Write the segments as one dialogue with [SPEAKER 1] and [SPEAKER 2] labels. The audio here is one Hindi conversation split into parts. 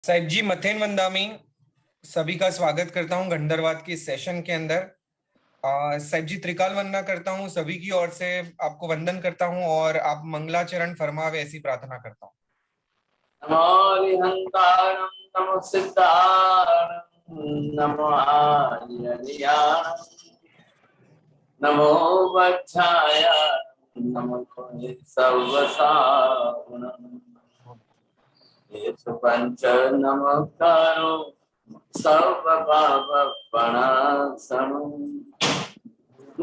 [SPEAKER 1] साहिब जी, मथेन वंदामी सभी का स्वागत करता हूं गंधर्वाद के सेशन के अंदर। साहिब जी, त्रिकाल वंदना करता हूं सभी की ओर से, आपको वंदन करता हूं और आप मंगलाचरण फरमावे ऐसी प्रार्थना करता हूं।
[SPEAKER 2] नमो हरिहंताणं नमो सिद्धाणं नमो आर्यनियाणं नमो वज्रायाणं नमो सर्वसावणं येषु पंच नमस्कारो सर्वपापप्रणाशनं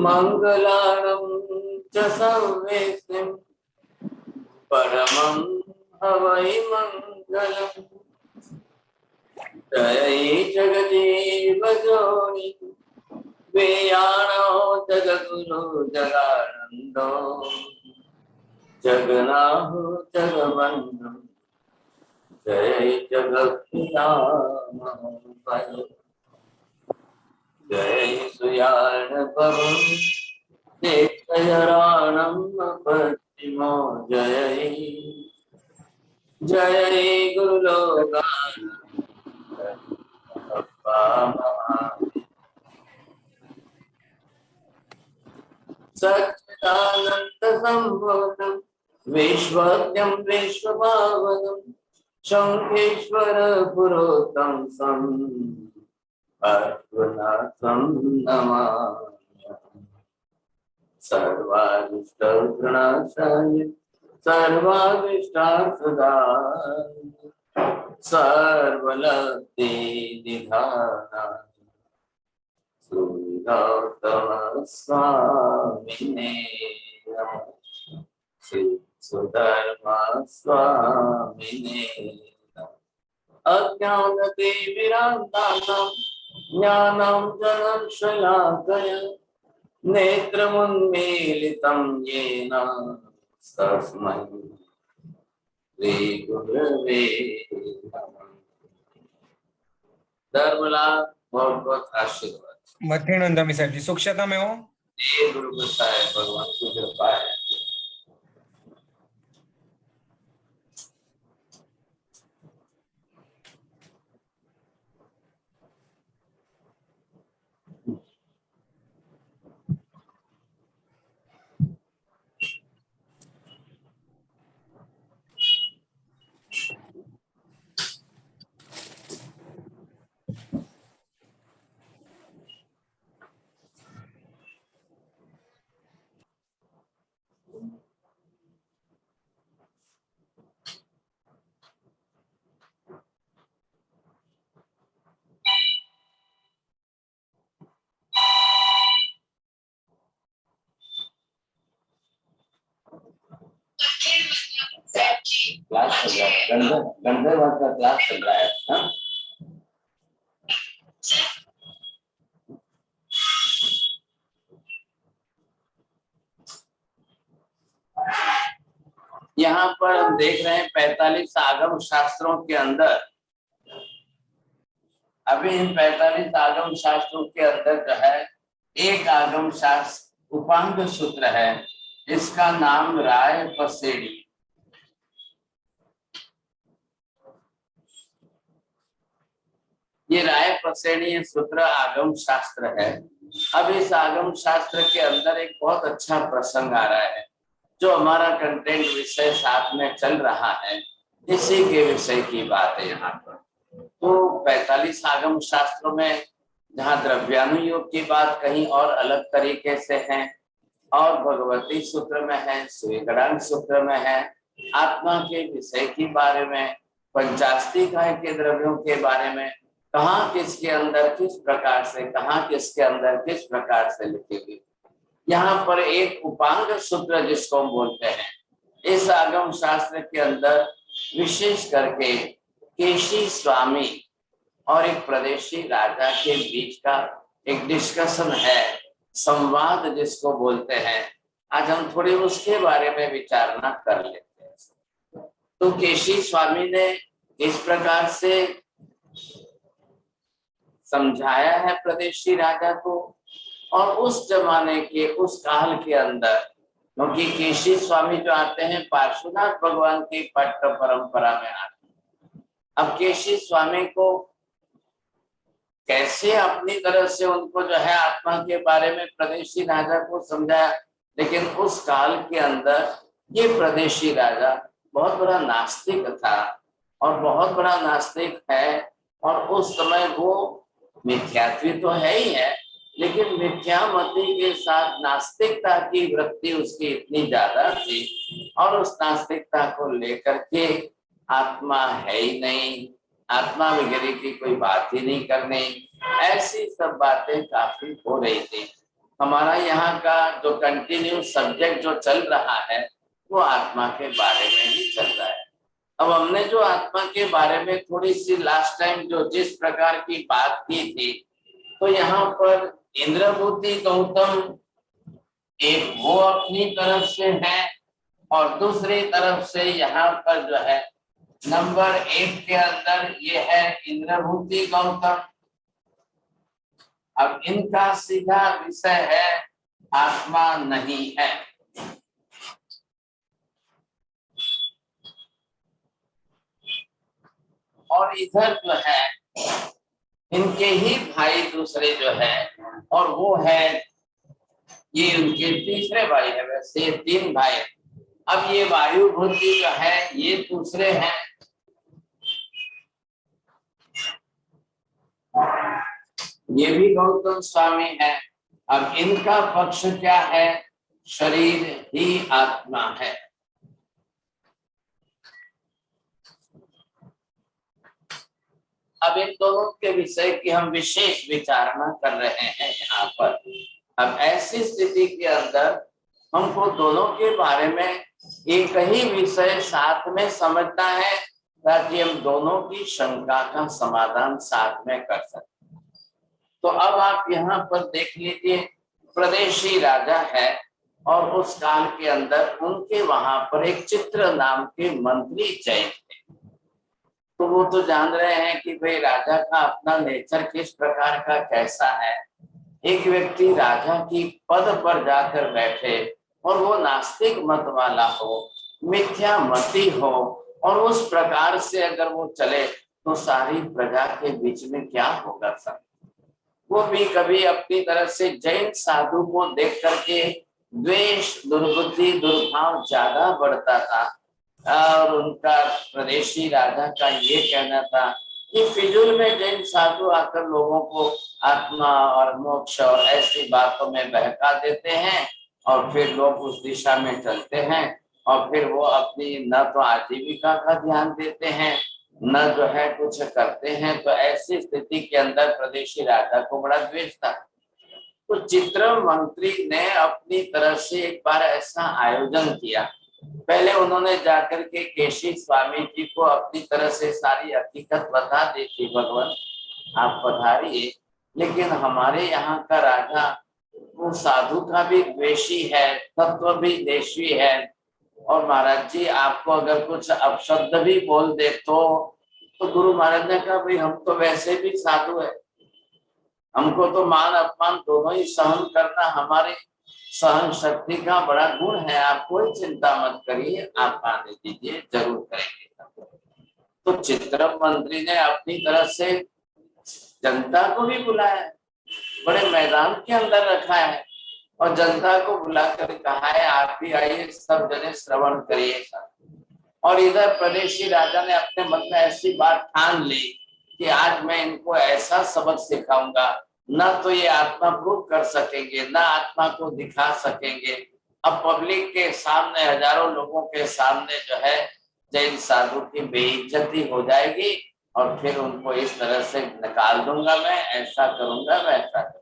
[SPEAKER 2] मंगलानं च सर्वेषां परमं हवै मंगलम् जय जगदीव जोनि वेयाणो जगद्गुरु जगानंदो जगन्नाथ जगवंदो जय जगत्पितामह जय सुयाण पवन जयराणं पश्चिमो जय जय गुरुलोकान सच्चिदानंद संभूतं विश्वज्ञं विश्वभावनं शंखेश्वर पुरोत्तम सं अर्पणार्थं नमामि सर्वारिष्टगुणाशाय सर्वारिष्टार्थदाय सर्वलब्धि निधानाय गौतम स्वामिने नमः श्री सुधर्मा स्वामिने नमः अज्ञानतिमिरान्तानां ज्ञानं जनशलाकय नेत्रमुन्मीलितं येन तस्मै श्रीगुरवे नमः। धर्मलाल बहुत बहुत आशीर्वाद।
[SPEAKER 1] मथेन वंदामी साहिब जी, सुक्षता में हो?
[SPEAKER 2] ये गुरु गुस्सा है, भगवान की कृपा है। क्लास चल रहा है, गंधर्व का क्लास चल रहा है। यहाँ पर हम देख रहे हैं 45 आगम शास्त्रों के अंदर, अभी इन 45 आगम शास्त्रों के अंदर जो है एक आगम शास्त्र उपांग सूत्र है, इसका नाम राय पसेड़ी। ये राय पसेड़ी सूत्र आगम शास्त्र है। अब इस आगम शास्त्र के अंदर एक बहुत अच्छा प्रसंग आ रहा है, जो हमारा कंटेंट विषय साथ में चल रहा है, इसी के विषय की बात है यहाँ पर। तो 45 आगम शास्त्रों में जहाँ द्रव्यानुयोग की बात कहीं और अलग तरीके से है, और भगवती सूत्र में है, स्वीकरण सूत्र में है, आत्मा के विषय के बारे में, पंचास्तिकाय के द्रव्यों के बारे में, कहाँ किसके अंदर किस प्रकार से, कहाँ किसके अंदर किस प्रकार से लिखी हुई। यहाँ पर एक उपांग सूत्र जिसको हम बोलते हैं, इस आगम शास्त्र के अंदर विशेष करके केशी स्वामी और एक प्रदेशी राजा के बीच का एक डिस्कशन है, संवाद जिसको बोलते हैं। आज हम थोड़ी उसके बारे में विचारना कर लेते हैं। तो केशी स्वामी ने इस प्रकार से समझाया है प्रदेशी राजा को, और उस जमाने के उस काल के अंदर, क्योंकि केशी स्वामी जो आते हैं पार्श्वनाथ भगवान की पट्ट परंपरा में आते हैं, अब केशी स्वामी को कैसे अपनी तरह से उनको जो है आत्मा के बारे में प्रदेशी राजा को समझाया, लेकिन उस काल के अंदर ये प्रदेशी राजा बहुत बड़ा नास्तिक था और बहुत बड़ा नास्तिक है। और उस समय वो मिथ्यात्वी तो है ही है, लेकिन मिथ्यामति के साथ नास्तिकता की वृत्ति उसकी इतनी ज्यादा थी और उस नास्तिकता को लेकर के आत्मा है ही नहीं, आत्मा वगैरह की कोई बात ही नहीं करनी, ऐसी सब बातें काफी हो रही थी। हमारा यहाँ का जो कंटिन्यू सब्जेक्ट जो चल रहा है वो आत्मा के बारे में ही चल रहा है। अब हमने जो आत्मा के बारे में थोड़ी सी लास्ट टाइम जो जिस प्रकार की बात की थी, तो यहाँ पर इंद्रभूति गौतम एक वो अपनी तरफ से है और दूसरी तरफ से यहाँ पर जो है नंबर 1 के अंदर ये है इंद्रभूति गौतम। अब इनका सीधा विषय है आत्मा नहीं है। और इधर जो है इनके ही भाई दूसरे जो है, और वो है ये उनके तीसरे भाई है, वैसे 3 भाई। अब ये वायुभूति जो है ये दूसरे हैं, ये भी गौतम स्वामी है। अब इनका पक्ष क्या है, शरीर ही आत्मा है। अब इन दोनों के विषय की हम विशेष विचारणा कर रहे हैं यहाँ पर। अब ऐसी स्थिति के अंदर हमको दोनों के बारे में एक ही विषय साथ में समझना है ताकि हम दोनों की शंका का समाधान साथ में कर सकें। तो अब आप यहाँ पर देख लीजिए, प्रदेशी राजा है और उस काल के अंदर उनके वहां पर एक चित्र नाम के मंत्री चयन थे। तो वो तो जान रहे हैं कि भाई राजा का अपना नेचर किस प्रकार का कैसा है। एक व्यक्ति राजा की पद पर जाकर बैठे और वो नास्तिक मत वाला हो, मिथ्या मती हो, और उस प्रकार से अगर वो चले तो सारी प्रजा के बीच में क्या होगा सब। वो भी कभी अपनी तरफ से जैन साधु को देख करके द्वेष, दुर्बुद्धि, दुर्भाव ज्यादा बढ़ता था। और उनका प्रदेशी राजा का ये कहना था कि फिजूल में जैन साधु आकर लोगों को आत्मा और मोक्ष और ऐसी बातों में बहका देते हैं और फिर लोग उस दिशा में चलते हैं और फिर वो अपनी न तो आजीविका का ध्यान देते हैं न जो है कुछ करते हैं। तो ऐसी स्थिति के अंदर प्रदेशी राजा को बड़ा द्वेष था। तो चित्र मंत्री ने अपनी तरफ से एक बार ऐसा आयोजन किया। पहले उन्होंने जाकर के केशी स्वामी जी को अपनी तरह से सारी हकीकत बता दी थी, भगवान आप पधारिए, लेकिन हमारे यहाँ का राजा वो साधु का भी द्वेषी है, तत्व भी देशी है, और महाराज जी आपको अगर कुछ अपशब्द भी बोल दे तो गुरु महाराज ने कहा भाई हम तो वैसे भी साधु है, हमको तो मान अपमान दोनों ही सहन करना हमारे सहन शक्ति का बड़ा गुण है, आप कोई चिंता मत करिए, आप आने दीजिए, जरूर करेंगे। तो चित्र मंत्री ने अपनी तरफ से जनता को भी बुलाया, बड़े मैदान के अंदर रखा है और जनता को बुलाकर कहा है आप भी आइए, सब जने श्रवण करिए। और इधर प्रदेशी राजा ने अपने मन में ऐसी बात ठान ली कि आज मैं इनको ऐसा सबक सिखाऊंगा, न तो ये आत्मा प्रूव कर सकेंगे, न आत्मा को दिखा सकेंगे। अब पब्लिक के सामने, हजारों लोगों के सामने जो है जैन साधु की बेइज्जती हो जाएगी और फिर उनको इस तरह से निकाल दूंगा, मैं ऐसा करूंगा, वैसा करूंगा।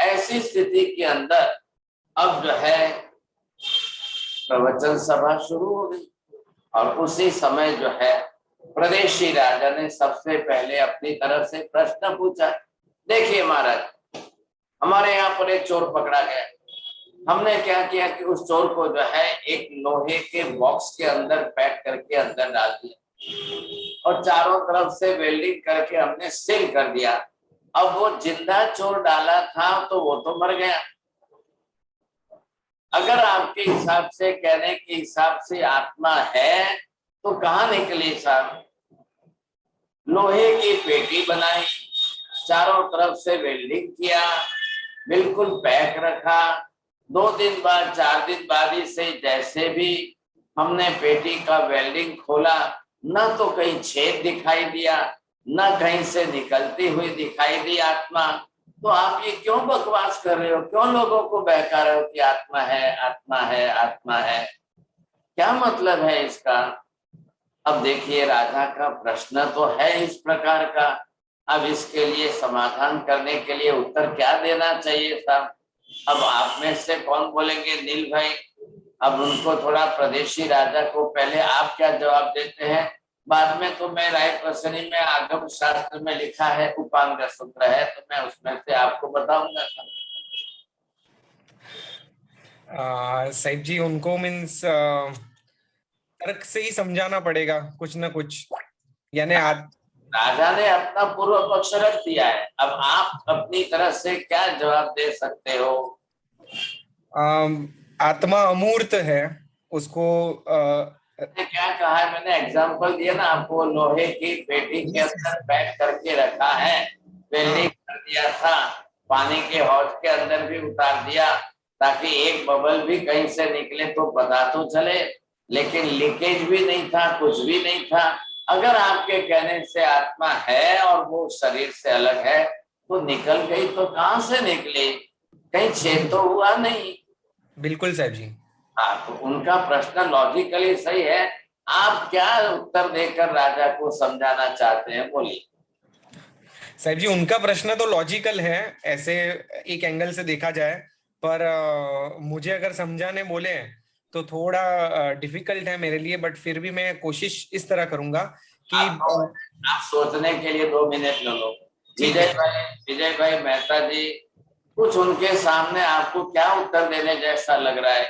[SPEAKER 2] ऐसी स्थिति के अंदर अब जो है प्रवचन सभा शुरू हो गई और उसी समय जो है प्रदेशी राजा ने सबसे पहले अपनी तरफ से प्रश्न पूछा। देखिए महाराज, हमारे यहाँ पर एक चोर पकड़ा गया, हमने क्या किया कि उस चोर को जो है एक लोहे के बॉक्स के अंदर पैक करके अंदर डाल दिया और चारों तरफ से वेल्डिंग करके हमने सील कर दिया। अब वो जिंदा चोर डाला था तो वो तो मर गया। अगर आपके हिसाब से, कहने के हिसाब से आत्मा है तो कहाँ निकली साहब? लोहे की पेटी बनाई, चारों तरफ से वेल्डिंग किया, बिल्कुल पैक रखा। 2 दिन बाद 4 दिन बाद ही से जैसे भी हमने पेटी का वेल्डिंग खोला, न तो कहीं छेद दिखाई दिया, न कहीं से निकलती हुई दिखाई दी आत्मा। तो आप ये क्यों बकवास कर रहे हो, क्यों लोगों को बहका रहे हो कि आत्मा है, आत्मा है, आत्मा है? क्या मतलब है इसका? अब देखिए, राजा का प्रश्न तो है इस प्रकार का। अब इसके लिए समाधान करने के लिए उत्तर क्या देना चाहिए था? अब आप में से कौन बोलेंगे? नील भाई, अब उनको थोड़ा प्रदेशी राजा को पहले आप क्या जवाब देते हैं? बाद में तो मैं राय प्रसन्नी में आगम शास्त्र में लिखा है, उपांग सूत्र है, तो मैं उसमें से आपको बताऊंगा।
[SPEAKER 1] साहिब जी, उनको मीन्स तर्क से ही समझाना पड़ेगा कुछ ना कुछ, यानी
[SPEAKER 2] राजा ने अपना पूर्व पक्ष रख दिया है, अब आप अपनी तरफ से क्या जवाब दे सकते हो?
[SPEAKER 1] आत्मा अमूर्त है, उसको
[SPEAKER 2] मैंने क्या कहा है? मैंने एग्जांपल दिया ना आपको, लोहे की पेटी के अंदर पैक करके रखा है, वेल्डिंग कर दिया था, पानी के हौज के अंदर भी उतार दिया ताकि एक बबल भी कहीं से निकले तो पता तो चले, लेकिन लीकेज भी नहीं था, कुछ भी नहीं था। अगर आपके कहने से आत्मा है और वो शरीर से अलग है, तो निकल गई तो कहां से निकली? कहीं छेद तो हुआ नहीं।
[SPEAKER 1] बिल्कुल साहब जी।
[SPEAKER 2] हाँ, तो उनका प्रश्न लॉजिकली सही है। आप क्या उत्तर देकर राजा को समझाना चाहते हैं, बोलिए।
[SPEAKER 1] साहब जी, उनका प्रश्न तो लॉजिकल है, ऐसे एक एंगल से देखा जाए, पर मुझे अगर समझाने बोले तो थोड़ा डिफिकल्ट है मेरे लिए, बट फिर भी मैं कोशिश इस तरह करूंगा कि
[SPEAKER 2] आप सोचने के लिए 2 मिनट ले लो।
[SPEAKER 1] ठीक है।
[SPEAKER 2] विजय भाई मेहता जी, कुछ उनके सामने आपको क्या उत्तर देने जैसा लग रहा है?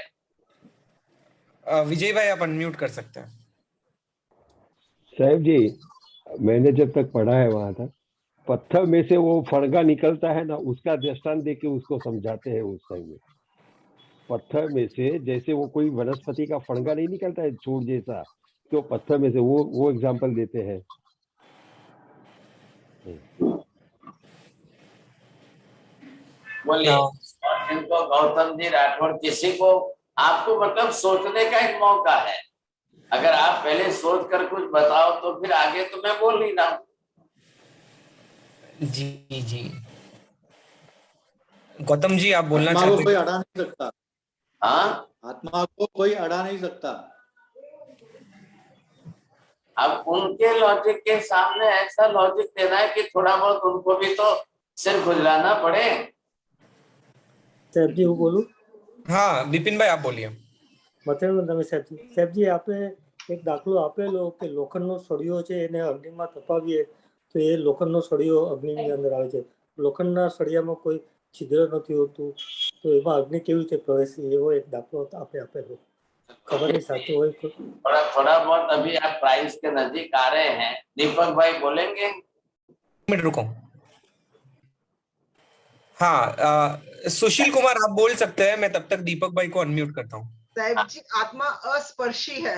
[SPEAKER 1] विजय भाई, आप अनम्यूट कर सकते हैं।
[SPEAKER 3] साहब जी, मैंने जब तक पढ़ा है वहां तक, पत्थर में से वो फड़गा निकलता है ना, उसका दृष्टांत देके उसको समझाते हैं उस टाइम में। पत्थर में से जैसे वो कोई वनस्पति का फड़गा नहीं निकलता है छूट जैसा, तो पत्थर में से वो एग्जाम्पल देते हैं।
[SPEAKER 2] बोलिए। और इनको गौतम जी राठौड़, किसी को आपको मतलब सोचने का एक मौका है। अगर आप पहले सोच कर कुछ बताओ तो फिर आगे तो मैं बोल नहीं रहा हूँ।
[SPEAKER 1] जी जी, गौतम जी, आप बोलना
[SPEAKER 4] आत्मा को
[SPEAKER 1] चाहते
[SPEAKER 4] कोई
[SPEAKER 1] हैं?
[SPEAKER 4] अड़ा नहीं सकता।
[SPEAKER 2] हाँ,
[SPEAKER 4] आत्मा को कोई अड़ा नहीं सकता।
[SPEAKER 2] अब उनके लॉजिक के सामने ऐसा लॉजिक देना है कि थोड़ा बहुत उनको भी तो सिर खुजलाना पड़े।
[SPEAKER 5] સાહેબ જી હું બોલું?
[SPEAKER 1] हाँ विपिन भाई, आप बोलिए।
[SPEAKER 5] મથેરબન તમે સાહેબજી આપણે એક દાખલો આપેલો કે લોખંડનો સળિયો છે એને અગ્નિમાં તપાવીએ તો એ લોખંડનો સળિયો અગ્નિની અંદર આવે છે. લોખંડના સળિયામાં કોઈ છિદ્ર નથી હોતું, તો એમાં અગ્નિ કેવી રીતે પ્રવેશે એવો એક દાખલો આપણે આપેલો. ખબર નહીં સાચું હોય તો.
[SPEAKER 2] थोड़ा बहुत अभी आप प्राइस के नजदीक आ रहे हैं। दीपक भाई बोलेंगे?
[SPEAKER 1] मिनट रुको। हाँ, सुशील कुमार, आप बोल सकते हैं, मैं तब तक दीपक भाई को अनम्यूट करता हूँ।
[SPEAKER 6] साहब जी, आत्मा अस्पर्शी है।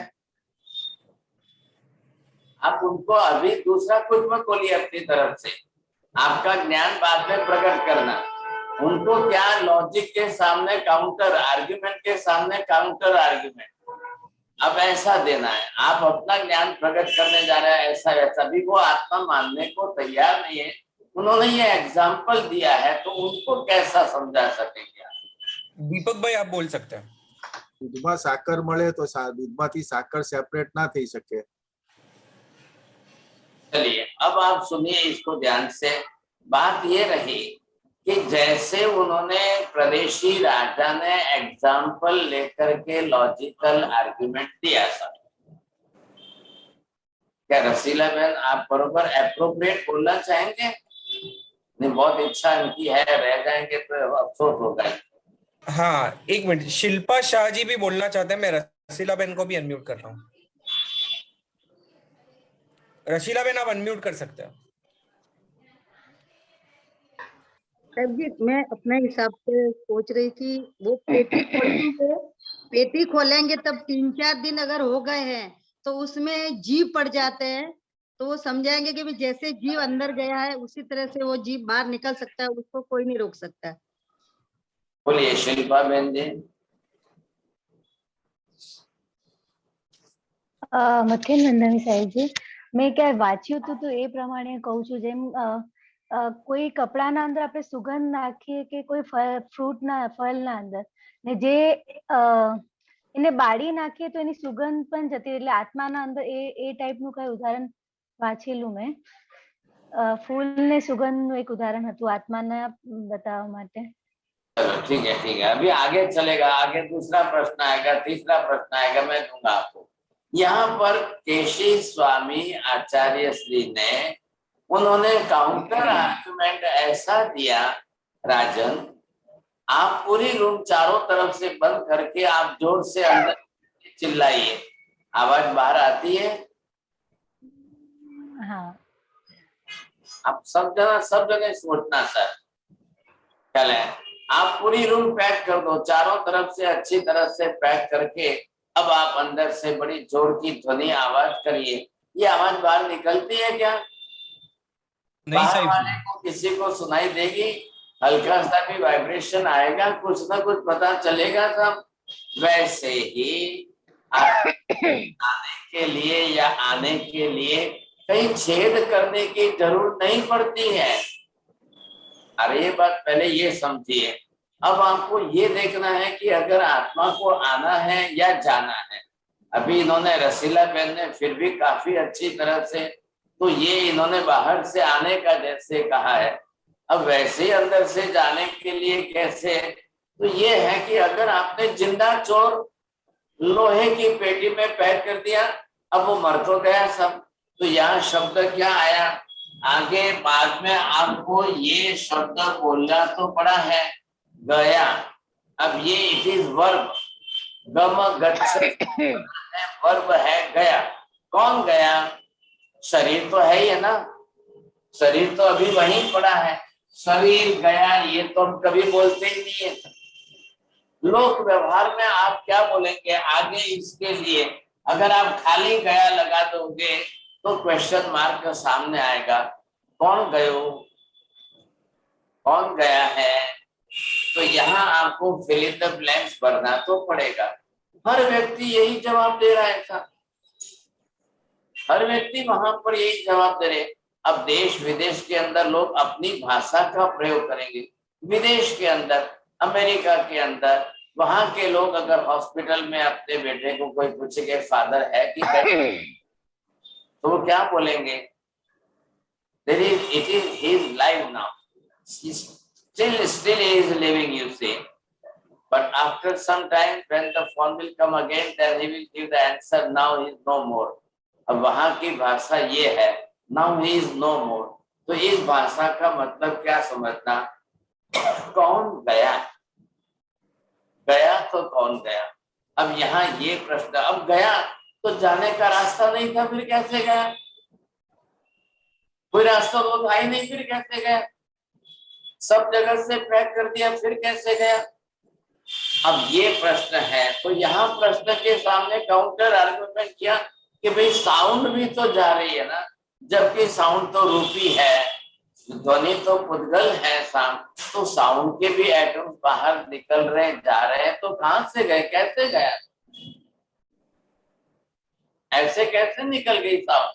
[SPEAKER 2] आप उनको अभी दूसरा कुछ मत बोलिए अपनी तरफ से, आपका ज्ञान बाद में प्रकट करना। उनको क्या लॉजिक के सामने काउंटर आर्ग्यूमेंट के सामने काउंटर आर्ग्यूमेंट अब ऐसा देना है। आप अपना ज्ञान प्रकट करने जा रहे हैं ऐसा वैसा, भी वो आत्मा मानने को तैयार नहीं है। उन्होंने ये एग्जाम्पल दिया है तो उनको कैसा समझा सकेंगे?
[SPEAKER 1] दीपक भाई, आप बोल सकते हैं।
[SPEAKER 4] દૂધમાં સાકર મળે તો દૂધમાંથી સાકર સેપરેટ ના થઈ શકે।
[SPEAKER 2] चलिए, अब आप सुनिए इसको ध्यान से। बात ये रही कि जैसे उन्होंने प्रदेशी राजा ने एग्जाम्पल लेकर के लॉजिकल आर्ग्यूमेंट दिया सब, क्या रसीला बहन आप बरोबर एप्रोप्रिएट बोलना चाहेंगे? नहीं, बहुत इच्छा इनकी है, रह जाएंगे तो अफसोस होगा।
[SPEAKER 1] हाँ, एक मिनट, शिल्पा शाह जी भी बोलना चाहते हैं, मैं रसीला बहन को भी अनम्यूट करता हूँ। रशीला बहन, आप अनम्यूट कर सकते हैं।
[SPEAKER 7] साहब जी, मैं अपने हिसाब से सोच रही थी, वो पेटी खोलेंगे तब 3-4 दिन अगर हो गए हैं तो उसमें जीव पड़ जाते हैं, तो वो समझाएंगे कि भी जैसे जीव अंदर गया है उसी तरह से वो जीव बाहर निकल सकता है, उसको कोई नहीं रोक सकता।
[SPEAKER 2] बोलिए शिल्पा बहन जी।
[SPEAKER 8] મથેન નંદાણી સાહેબજી, મેં ક્યાંય વાંચ્યું હતું તો એ પ્રમાણે કહું છું, જેમ કોઈ કપડાના અંદર આપણે સુગંધ નાખીએ કે કોઈ ફ્રૂટના ફળના અંદર, ને જે એને બાળી નાખીએ તો એની સુગંધ પણ જતી રહે, એટલે આત્માના અંદર એ ટાઈપનું કઈ ઉદાહરણ વાંચેલું મેં. ફૂલને સુગંધનું એક ઉદાહરણ હતું આત્માને બતાવવા માટે.
[SPEAKER 2] चलो ठीक है ठीक है, अभी आगे चलेगा, आगे दूसरा प्रश्न आएगा, तीसरा प्रश्न आएगा, मैं दूंगा आपको। यहाँ पर केशी स्वामी आचार्य श्री ने उन्होंने काउंटर आर्गुमेंट ऐसा दिया, राजन आप पूरी रूम चारों तरफ से बंद करके आप जोर से अंदर चिल्लाइए, आवाज बाहर आती है?
[SPEAKER 8] हाँ,
[SPEAKER 2] आप सब जगह सोचना सर, चले आप पूरी रूम पैक कर दो, चारों तरफ से अच्छी तरह से पैक करके अब आप अंदर से बड़ी जोर की ध्वनि आवाज करिए। ये आवाज बाहर निकलती है क्या?
[SPEAKER 1] नहीं
[SPEAKER 2] बाहर
[SPEAKER 1] साहिब
[SPEAKER 2] वाले को किसी को सुनाई देगी? हल्का सा भी वाइब्रेशन आएगा, कुछ ना कुछ पता चलेगा सब। वैसे ही आने के लिए या आने के लिए कहीं छेद करने की जरूरत नहीं पड़ती है। अरे ये बात पहले ये समझिए। अब आपको ये देखना है कि अगर आत्मा को आना है या जाना है। अभी इन्होंने रसीला बहन ने फिर भी काफी अच्छी तरह से, तो ये इन्होंने बाहर से आने का जैसे कहा है, अब वैसे ही अंदर से जाने के लिए कैसे? तो ये है कि अगर आपने जिंदा चोर लोहे की पेटी में पैक कर दिया, अब वो मर तो गया सब, तो यहाँ शब्द क्या आया? आगे बाद में आपको ये शब्द बोलना तो पड़ा है, गया। अब ये इट इज वर्ब, गम गच्छ वर्ब है गया। कौन गया? शरीर तो है ही है ना, शरीर तो अभी वहीं पड़ा है। शरीर गया ये तो हम कभी बोलते ही नहीं है। लोक व्यवहार में आप क्या बोलेंगे आगे इसके लिए? अगर आप खाली गया लगा दोगे तो क्वेश्चन मार्क सामने आएगा, कौन गयो, कौन गया है? तो यहाँ आपको फिल इन द ब्लैंक्स भरना तो पड़ेगा। हर व्यक्ति यही जवाब दे रहा है था, हर व्यक्ति वहां पर यही जवाब दे रहे। अब देश विदेश के अंदर लोग अपनी भाषा का प्रयोग करेंगे। विदेश के अंदर, अमेरिका के अंदर, वहां के लोग अगर हॉस्पिटल में अपने बेटे को कोई पूछेंगे फादर है कि तो वो क्या बोलेंगे? It is his life now. Still he is living, you see. But after some time, when the phone will come again, then he will give the answer. Now he is no more. अब वहां की भाषा ये है, now he is no more. तो इस भाषा का मतलब क्या समझना? कौन गया? गया तो कौन गया? अब यहाँ ये प्रश्न, अब गया तो जाने का रास्ता नहीं था, फिर कैसे गया? कोई रास्ता तो था ही नहीं, फिर कैसे गया? सब जगह से पैक कर दिया, फिर कैसे गया? अब ये प्रश्न है। तो यहाँ प्रश्न के सामने काउंटर आर्गुमेंट किया कि भाई साउंड भी तो जा रही है ना, जबकि साउंड तो रूपी है, ध्वनि तो पुद्गल है साउंड, तो साउंड के भी एटम्स बाहर निकल रहे जा रहे हैं, तो कहां से गए, कैसे गया? ऐसे कैसे निकल गई साउंड?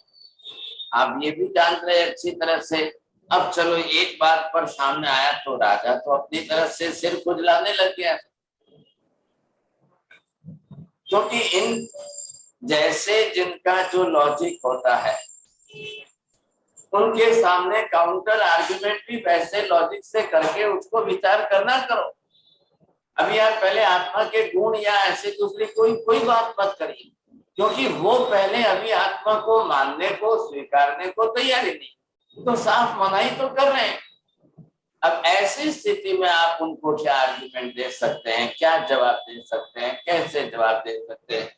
[SPEAKER 2] आप ये भी जान रहे अच्छी तरह से। अब चलो एक बात पर सामने आया तो राजा तो अपनी तरफ से सिर खुजलाने लग गया, क्योंकि इन जैसे जिनका जो लॉजिक होता है उनके सामने काउंटर आर्गुमेंट भी वैसे लॉजिक से करके उसको विचार करना करो। अभी यार पहले आत्मा के गुण या ऐसे दूसरी कोई बात मत करिए, क्योंकि वो पहले अभी आत्मा को मानने को स्वीकारने को तैयारी नहीं, तो साफ मनाही तो कर रहे हैं। अब ऐसी स्थिति में आप उनको क्या आर्गुमेंट दे सकते हैं, क्या जवाब दे सकते हैं, कैसे जवाब दे सकते हैं?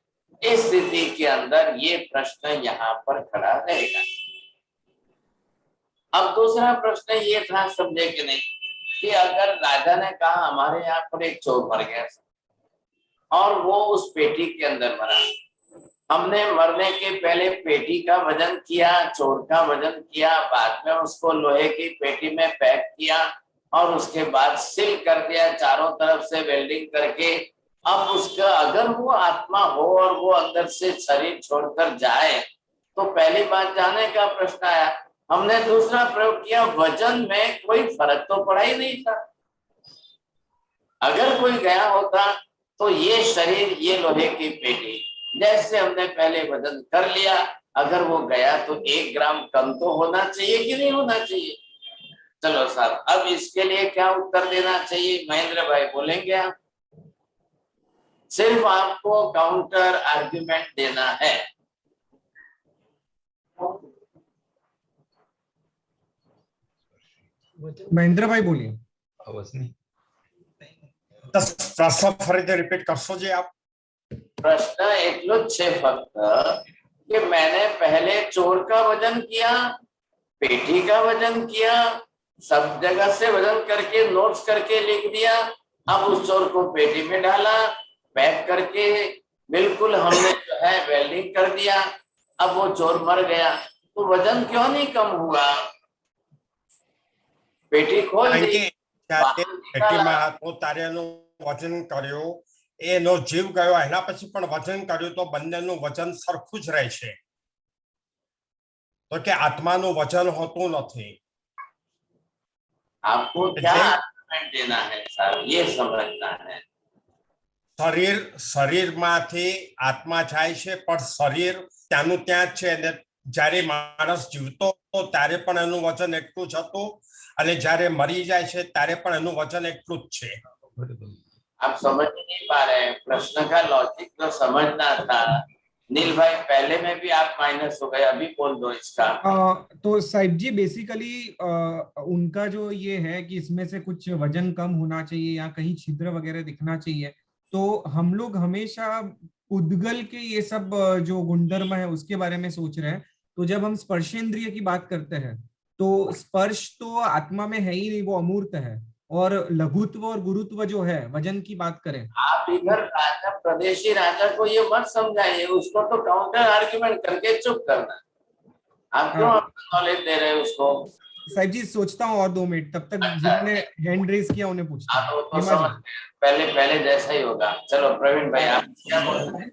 [SPEAKER 2] इस स्थिति के अंदर ये प्रश्न यहाँ पर खड़ा रहेगा। अब दूसरा प्रश्न ये था, समझे कि नहीं, कि अगर राजा ने कहा हमारे यहाँ पर एक चोर मर गया और वो उस पेटी के अंदर मरा, हमने मरने के पहले पेटी का वजन किया, चोर का वजन किया, बाद में उसको लोहे की पेटी में पैक किया और उसके बाद सील कर दिया चारों तरफ से वेल्डिंग करके। अब उसका अगर वो आत्मा हो और वो अंदर से शरीर छोड़कर जाए तो पहली बात जाने का प्रश्न आया। हमने दूसरा प्रयोग किया, वजन में कोई फर्क तो पड़ा ही नहीं था। अगर कोई गया होता तो ये शरीर, ये लोहे की पेटी, जैसे हमने पहले वजन कर लिया, अगर वो गया तो 1 ग्राम कम तो होना चाहिए कि नहीं होना चाहिए? चलो साहब, अब इसके लिए क्या उत्तर देना चाहिए? महेंद्र भाई बोलेंगे आप? सिर्फ आपको काउंटर आर्ग्यूमेंट देना है।
[SPEAKER 1] મહેન્દ્ર ભાઈ બોલીએ।
[SPEAKER 9] आवाज नहीं। प्रश्न फरीથી रिपीट करशो जी आप?
[SPEAKER 2] प्रश्न એટલો જ છે ફક્ત कि मैंने पहले चोर का वजन किया, पेटी का वजन किया, सब जगह से वजन करके नोट्स करके लिख दिया। अब उस चोर को पेटी में डाला, पैक करके बिल्कुल हमने जो है वेल्डिंग कर दिया। अब वो चोर मर गया तो वजन क्यों नहीं कम हुआ? पेटी खोल दी,
[SPEAKER 9] पेटीમાં હતો ત્યારે એનું વજન કર્યું, એનો જીવ ગયો એના પછી પણ વજન કર્યું તો બંનેનું વજન સરખું જ રહે છે, તો કે આત્માનું વજન હોતું નથી।
[SPEAKER 2] आपको क्या आर्गुमेंट देना है सर, ये समझना है।
[SPEAKER 9] શરીરમાંથી આત્મા જાય છે પણ શરીર ત્યાંનું ત્યાં જ છે અને જ્યારે માણસ જીવતો હતો ત્યારે પણ એનું વજન એટલું જ હતું અને જ્યારે મરી જાય છે ત્યારે પણ એનું વજન એટલું જ છે।
[SPEAKER 2] आप समझ नहीं पा रहे हैं, प्रश्न का लॉजिक तो समझना था। नील भाई पहले में भी आप माइनस हो गए, अभी बोल दो इसका।
[SPEAKER 1] तो साहिब जी बेसिकली उनका जो ये है कि इसमें से कुछ वजन कम होना चाहिए या कहीं छिद्र वगैरह दिखना चाहिए, तो हम लोग हमेशा उद्गल के ये सब जो गुणधर्म है उसके बारे में सोच रहे हैं। तो जब हम स्पर्शेंद्रिय की बात करते हैं तो स्पर्श तो आत्मा में है ही नहीं, वो अमूर्त है। और लघुत्व और गुरुत्व जो है, वजन की बात करें,
[SPEAKER 2] आप इधर राजा, प्रदेशी राजा को ये मत समझाइए, उसको तो काउंटर आर्ग्यूमेंट करके चुप करना। आप क्यों नॉलेज दे रहे हैं उसको?
[SPEAKER 1] साहिब जी सोचता हूँ और 2 मिनट, तब तक जिन्होंने हैंड रेज किया उन्हें पूछता
[SPEAKER 2] हूं। तो समझ पहले जैसा ही होगा। चलो प्रवीण भाई आप क्या बोल रहे हैं?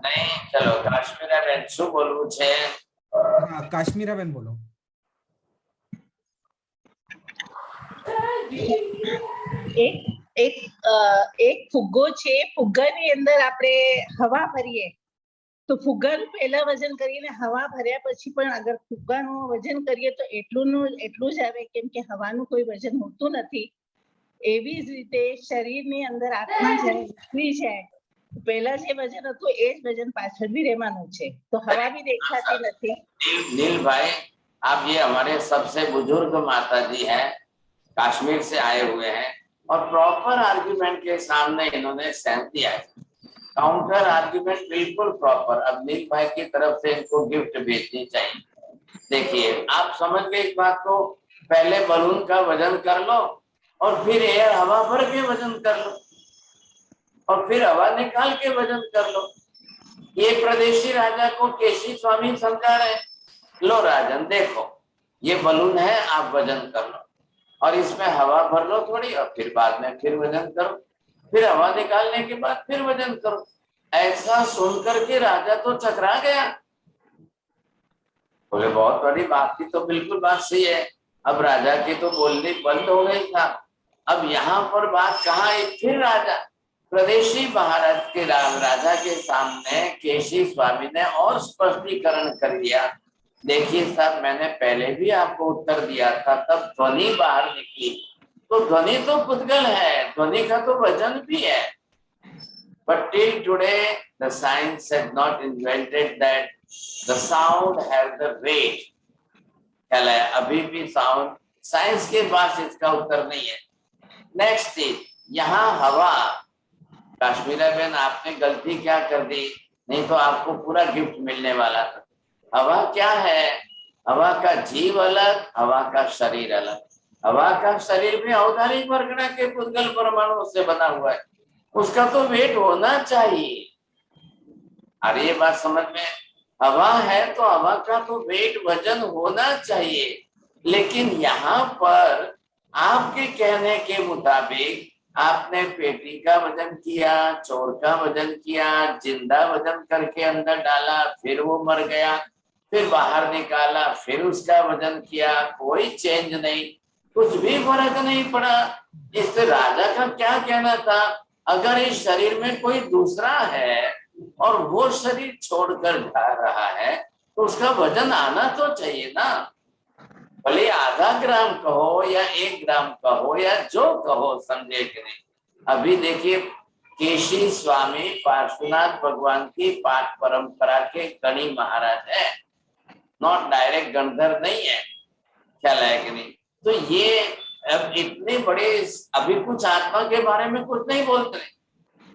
[SPEAKER 2] नहीं, चलो काश्मीरा बेन शू बोलવું છે?
[SPEAKER 1] हाँ, काश्मीरा बेन बोलो।
[SPEAKER 10] એક ફુગ્ગો છે, ફુગ્ગાની અંદર આપણે હવા ભરીએ તો ફુગ્ગાનું પહેલા વજન કરીને હવા ભર્યા પછી પણ અગર ફુગ્ગાનું વજન કરીએ તો એટલું જ આવે, કેમ કે હવાનું કોઈ વજન હોતું નથી। એવી જ રીતે શરીરની અંદર આત્મા જ્યારે ઉતરી જાય પહેલા જે વજન હતું એ જ વજન પાછળ બી રહેવાનું છે, તો હવા બી દેખાતી નથી।
[SPEAKER 2] नील भाई, आप ये हमारे सबसे बुजुर्ग माता जी हैं, कश्मीर से आए हुए हैं और प्रॉपर आर्ग्यूमेंट के सामने इन्होंने सहमति दिया है। काउंटर आर्ग्यूमेंट बिल्कुल प्रॉपर। अब नील भाई की तरफ से इनको गिफ्ट भेजनी चाहिए। देखिए आप समझ गए इस बात को, पहले बलून का वजन कर लो और फिर एयर हवा भर के वजन कर लो और फिर हवा निकाल के वजन कर लो। ये प्रदेशी राजा को केशी स्वामी समझा रहे, लो राजन देखो ये बलून है, आप वजन कर लो और इसमें हवा भर लो थोड़ी और फिर बाद में फिर वजन करो, फिर हवा निकालने के बाद फिर वजन करो। ऐसा सुनकर के राजा तो चकरा गया, बोले बहुत बड़ी बात थी, तो बिल्कुल बात सही है। अब राजा की तो बोलनी बंद हो गई था। अब यहाँ पर बात कहाँ है? फिर राजा प्रदेशी भारत के राजा के सामने केशी स्वामी ने और स्पष्टीकरण कर दिया। देखिए साहब, मैंने पहले भी आपको उत्तर दिया था, तब ध्वनि बाहर निकली, तो ध्वनि तो पुद्गल है, ध्वनि का तो वजन भी है। But till today the science has not invented that the sound has the weight। ख्याल है अभी भी साउंड, साइंस के पास इसका उत्तर नहीं है। नेक्स्ट चीज, यहाँ हवा, काश्मीरा बेन आपने गलती क्या कर दी, नहीं तो आपको पूरा गिफ्ट मिलने वाला था। हवा क्या है? हवा का जीव अलग, हवा का शरीर अलग। हवा का शरीर में औदारिक वर्गणा के पुद्गल परमाणु से बना हुआ है, उसका तो वेट होना चाहिए। अरे ये बात समझ में, हवा है तो हवा का तो वेट वजन होना चाहिए, लेकिन यहाँ पर आपके कहने के मुताबिक आपने पेटी का वजन किया, चोर का वजन किया, जिंदा वजन करके अंदर डाला, फिर वो मर गया, फिर बाहर निकाला, फिर उसका वजन किया, कोई चेंज नहीं, कुछ भी फर्क नहीं पड़ा। इससे राजा का क्या कहना था, अगर इस शरीर में कोई दूसरा है और वो शरीर छोड़कर जा रहा है तो उसका वजन आना तो चाहिए ना, भले आधा ग्राम कहो या 1 ग्राम कहो या जो कहो, समझे कि नहीं। अभी देखिए केशी स्वामी पार्श्वनाथ भगवान की पाठ परंपरा के गणी महाराज है, नॉट डायरेक्ट गणधर नहीं है, ख्याल है कि नहीं। तो ये अब इतने बड़े, अभी कुछ आत्मा के बारे में कुछ नहीं बोलते,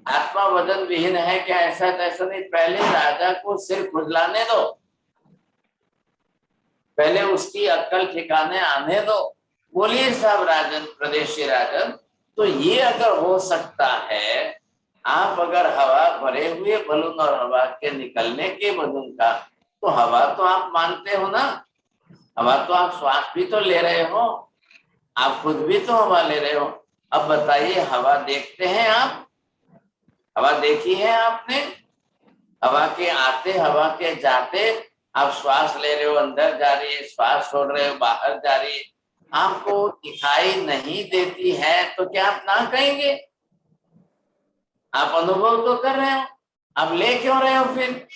[SPEAKER 2] आत्मा वजन विहीन है क्या, ऐसा तैसा नहीं। पहले राजा को सिर खुजलाने दो, पहले उसकी अक्ल ठिकाने आने दो। बोलिए साहब राजन, प्रदेशी राजन, तो ये अगर हो सकता है, आप अगर हवा भरे हुए बलून और हवा के निकलने के बलून का, तो हवा तो आप मानते हो ना, हवा तो आप श्वास भी तो ले रहे हो, आप खुद भी तो हवा ले रहे हो। अब बताइए, हवा देखते हैं आप, हवा देखी है आपने, हवा के आते हवा के जाते, आप श्वास ले रहे हो, अंदर जा रही है, श्वास छोड़ रहे हो, बाहर जा रही है, आपको दिखाई नहीं देती है, तो क्या आप ना कहेंगे? आप अनुभव तो कर रहे हो, आप ले क्यों रहे हो, फिर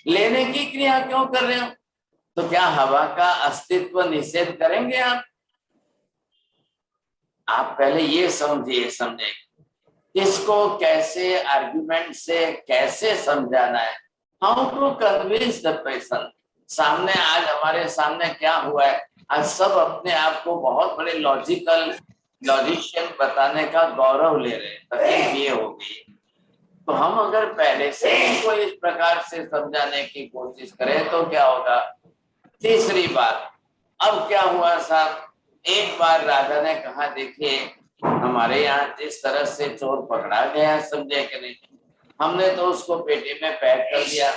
[SPEAKER 2] लेने की क्रिया क्यों कर रहे हो? तो क्या हवा का अस्तित्व निषेध करेंगे आप? आप पहले ये समझे इसको कैसे आर्गुमेंट से कैसे समझाना है, how to convince the person. सामने आज हमारे सामने क्या हुआ है, आज सब अपने आप को बहुत बड़े लॉजिशियन बताने का गौरव ले रहे हैं, तकलीफ ये होगी। तो हम अगर पहले से इनको इस प्रकार से समझाने की कोशिश करें तो क्या होगा। तीसरी बात, अब क्या हुआ साहब, एक बार राजा ने कहा, देखिए हमारे यहाँ जिस तरह से चोर पकड़ा गया, समझे कि नहीं, हमने तो उसको पेटी में पैक कर दिया।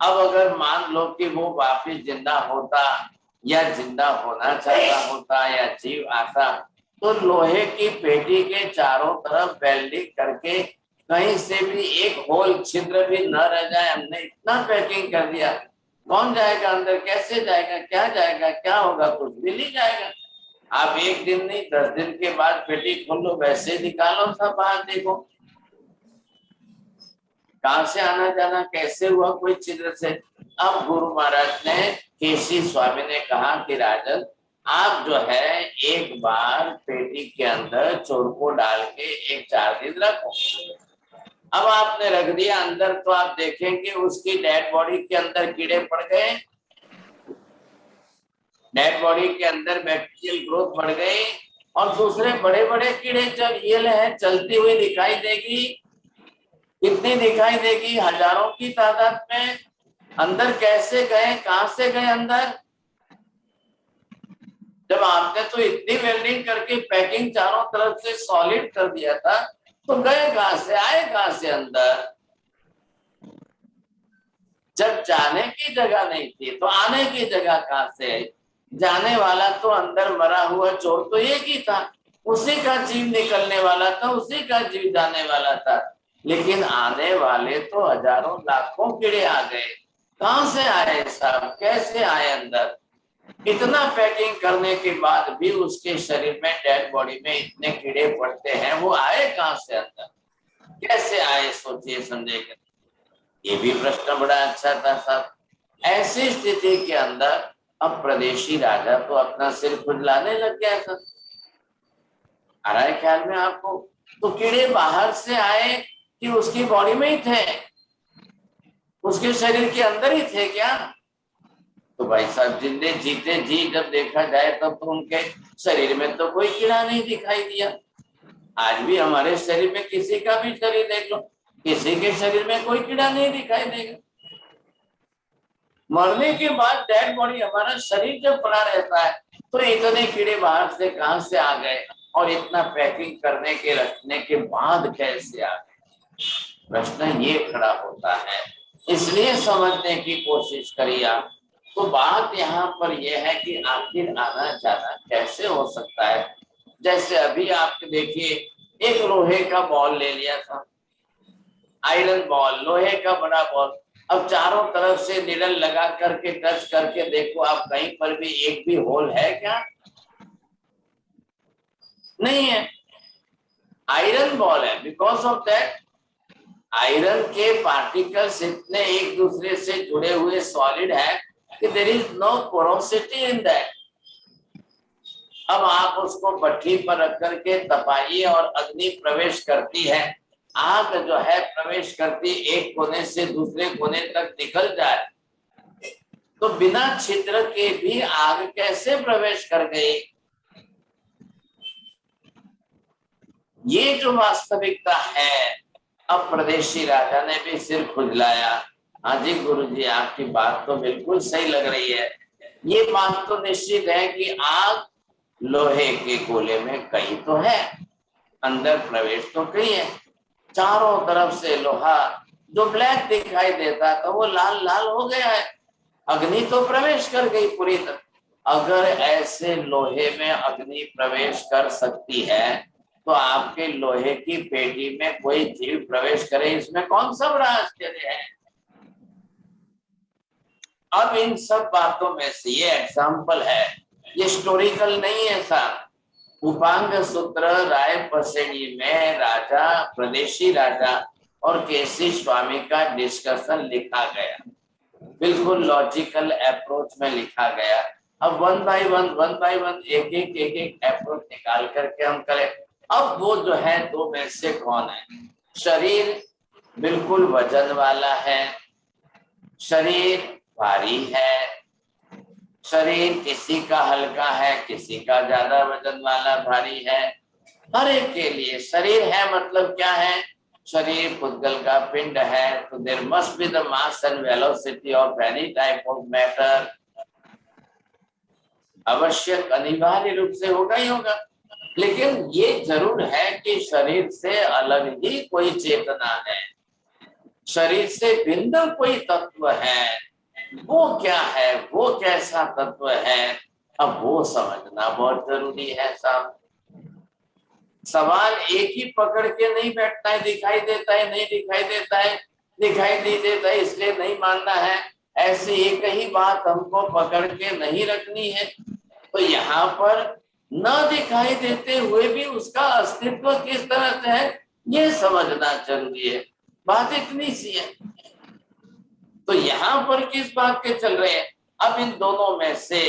[SPEAKER 2] अब अगर मान लो कि वो वापिस जिंदा होता या जिंदा होना चाहता होता या जीव आता, तो लोहे की पेटी के चारों तरफ वेल्डिंग करके कहीं से भी एक होल छिद्र भी न रह जाए, हमने इतना पैकिंग कर दिया। कौन जाएगा अंदर, कैसे जाएगा, क्या होगा, कुछ भी नहीं जाएगा। आप 1 दिन नहीं 10 दिन के बाद पेटी खोलो, वैसे निकालो सब बाहर, देखो कहां से आना जाना कैसे हुआ, कोई छिद्र से। अब गुरु महाराज ने, केशी स्वामी ने कहा कि राजन, आप जो है एक बार पेटी के अंदर चोर को डाल के 1-4 दिन रखो। अब आपने रख दिया अंदर, तो आप देखेंगे उसकी डेड बॉडी के अंदर कीड़े पड़ गए, डेड बॉडी के अंदर बैक्टीरियल ग्रोथ बढ़ गई, और दूसरे बड़े बड़े कीड़े जब ये लहर चलती हुई दिखाई देगी, कितनी दिखाई देगी, हजारों की तादाद में। अंदर कैसे गए, कहां से गए अंदर? जब आपने तो इतनी वेल्डिंग करके पैकिंग चारों तरफ से सॉलिड कर दिया था, तो गए कहां से, आए कहां से अंदर? जब जाने की जगह नहीं थी तो आने की जगह कहां से? जाने वाला तो अंदर मरा हुआ चोर तो एक ही था, उसी का जीव निकलने वाला था, उसी का जीव जाने वाला था। लेकिन आने वाले तो हजारों लाखों कीड़े आ गए। कहां से आए साहब, कैसे आए अंदर? इतना पैकिंग करने के बाद भी उसके शरीर में, डेड बॉडी में इतने कीड़े पड़ते हैं, वो आए कहां से अंदर, कैसे आए, सोचिए समझिए। ये भी प्रश्न बड़ा अच्छा था साहब। ऐसी स्थिति के अंदर अब प्रदेशी राजा तो अपना सिर खुजलाने लग गया था। आ रहा है ख्याल में आपको? तो कीड़े बाहर से आए कि उसकी बॉडी में ही थे, उसके शरीर के अंदर ही थे क्या? तो भाई साहब, जिंदे जीते जी जब देखा जाए तब तो उनके शरीर में तो कोई कीड़ा नहीं दिखाई दिया। आज भी हमारे शरीर में किसी का भी शरीर देख लो, किसी के शरीर में कोई कीड़ा नहीं दिखाई देगा। मरने के बाद डेड बॉडी, हमारा शरीर जब पड़ा रहता है तो इतने कीड़े बाहर से कहां से आ गए और इतना पैकिंग करने के रखने के बाद कैसे आ गए, प्रश्न ये खड़ा होता है। इसलिए समझने की कोशिश करिए आप। तो बात यहाँ पर यह है कि आखिर आना जाना कैसे हो सकता है। जैसे अभी आप देखिए, एक लोहे का बॉल ले लिया था, आयरन बॉल, लोहे का बड़ा बॉल। अब चारों तरफ से निडल लगा करके टच करके देखो आप, कहीं पर भी एक भी होल है क्या? नहीं है। आयरन बॉल है, बिकॉज ऑफ दैट आयरन के पार्टिकल्स इतने एक दूसरे से जुड़े हुए सॉलिड है कि there is no porosity in that. अब आप उसको भट्ठी पर रख करके तपाइए और अग्नि प्रवेश करती है, आग जो है प्रवेश करती, एक कोने से दूसरे कोने तक निकल जाए, तो बिना छिद्र के भी आग कैसे प्रवेश कर गई? ये जो वास्तविकता है, अब प्रदेशी राजा ने भी सिर खुजलाया। हाँ जी गुरुजी, आपकी बात तो बिल्कुल सही लग रही है। ये बात तो निश्चित है कि आग लोहे के गोले में कहीं तो है, अंदर प्रवेश तो कहीं है। चारों तरफ से लोहा जो ब्लैक दिखाई देता था वो लाल लाल हो गया है, अग्नि तो प्रवेश कर गई पूरी तरह। अगर ऐसे लोहे में अग्नि प्रवेश कर सकती है तो आपके लोहे की पेटी में कोई जीव प्रवेश करे, इसमें कौन सा बड़ा आश्चर्य है? अब इन सब बातों में से ये एग्जाम्पल है, ये हिस्टोरिकल नहीं है साहब। उपांग सूत्र राय पसेड़ी में राजा, प्रदेशी राजा और केसी स्वामी का डिस्कशन लिखा गया, बिल्कुल लॉजिकल अप्रोच में लिखा गया। अब वन बाय वन एक एक अप्रोच निकाल करके हम करें। अब वो जो है दो में से कौन है? शरीर बिल्कुल वजन वाला है, शरीर भारी है, शरीर किसी का हल्का है, किसी का ज्यादा वजन वाला भारी है। हर एक के लिए शरीर है मतलब क्या है? शरीर पुद्गल का पिंड है, तो there must be the mass and velocity of any type of matter. आवश्यक अनिवार्य रूप से होगा ही होगा, लेकिन ये जरूर है कि शरीर से अलग ही कोई चेतना है, शरीर से भिन्न कोई तत्व है। वो क्या है, वो कैसा तत्व है, अब वो समझना बहुत जरूरी है साहब। सवाल एक ही पकड़ के नहीं बैठना है, दिखाई देता है नहीं दिखाई देता है, दिखाई नहीं देता है इसलिए नहीं मानना है, ऐसे एक ही बात हमको पकड़ के नहीं रखनी है। तो यहाँ पर न दिखाई देते हुए भी उसका अस्तित्व किस तरह से है ये समझना जरूरी है। बात इतनी सी है। तो यहाँ पर किस बात के चल रहे हैं? अब इन दोनों में से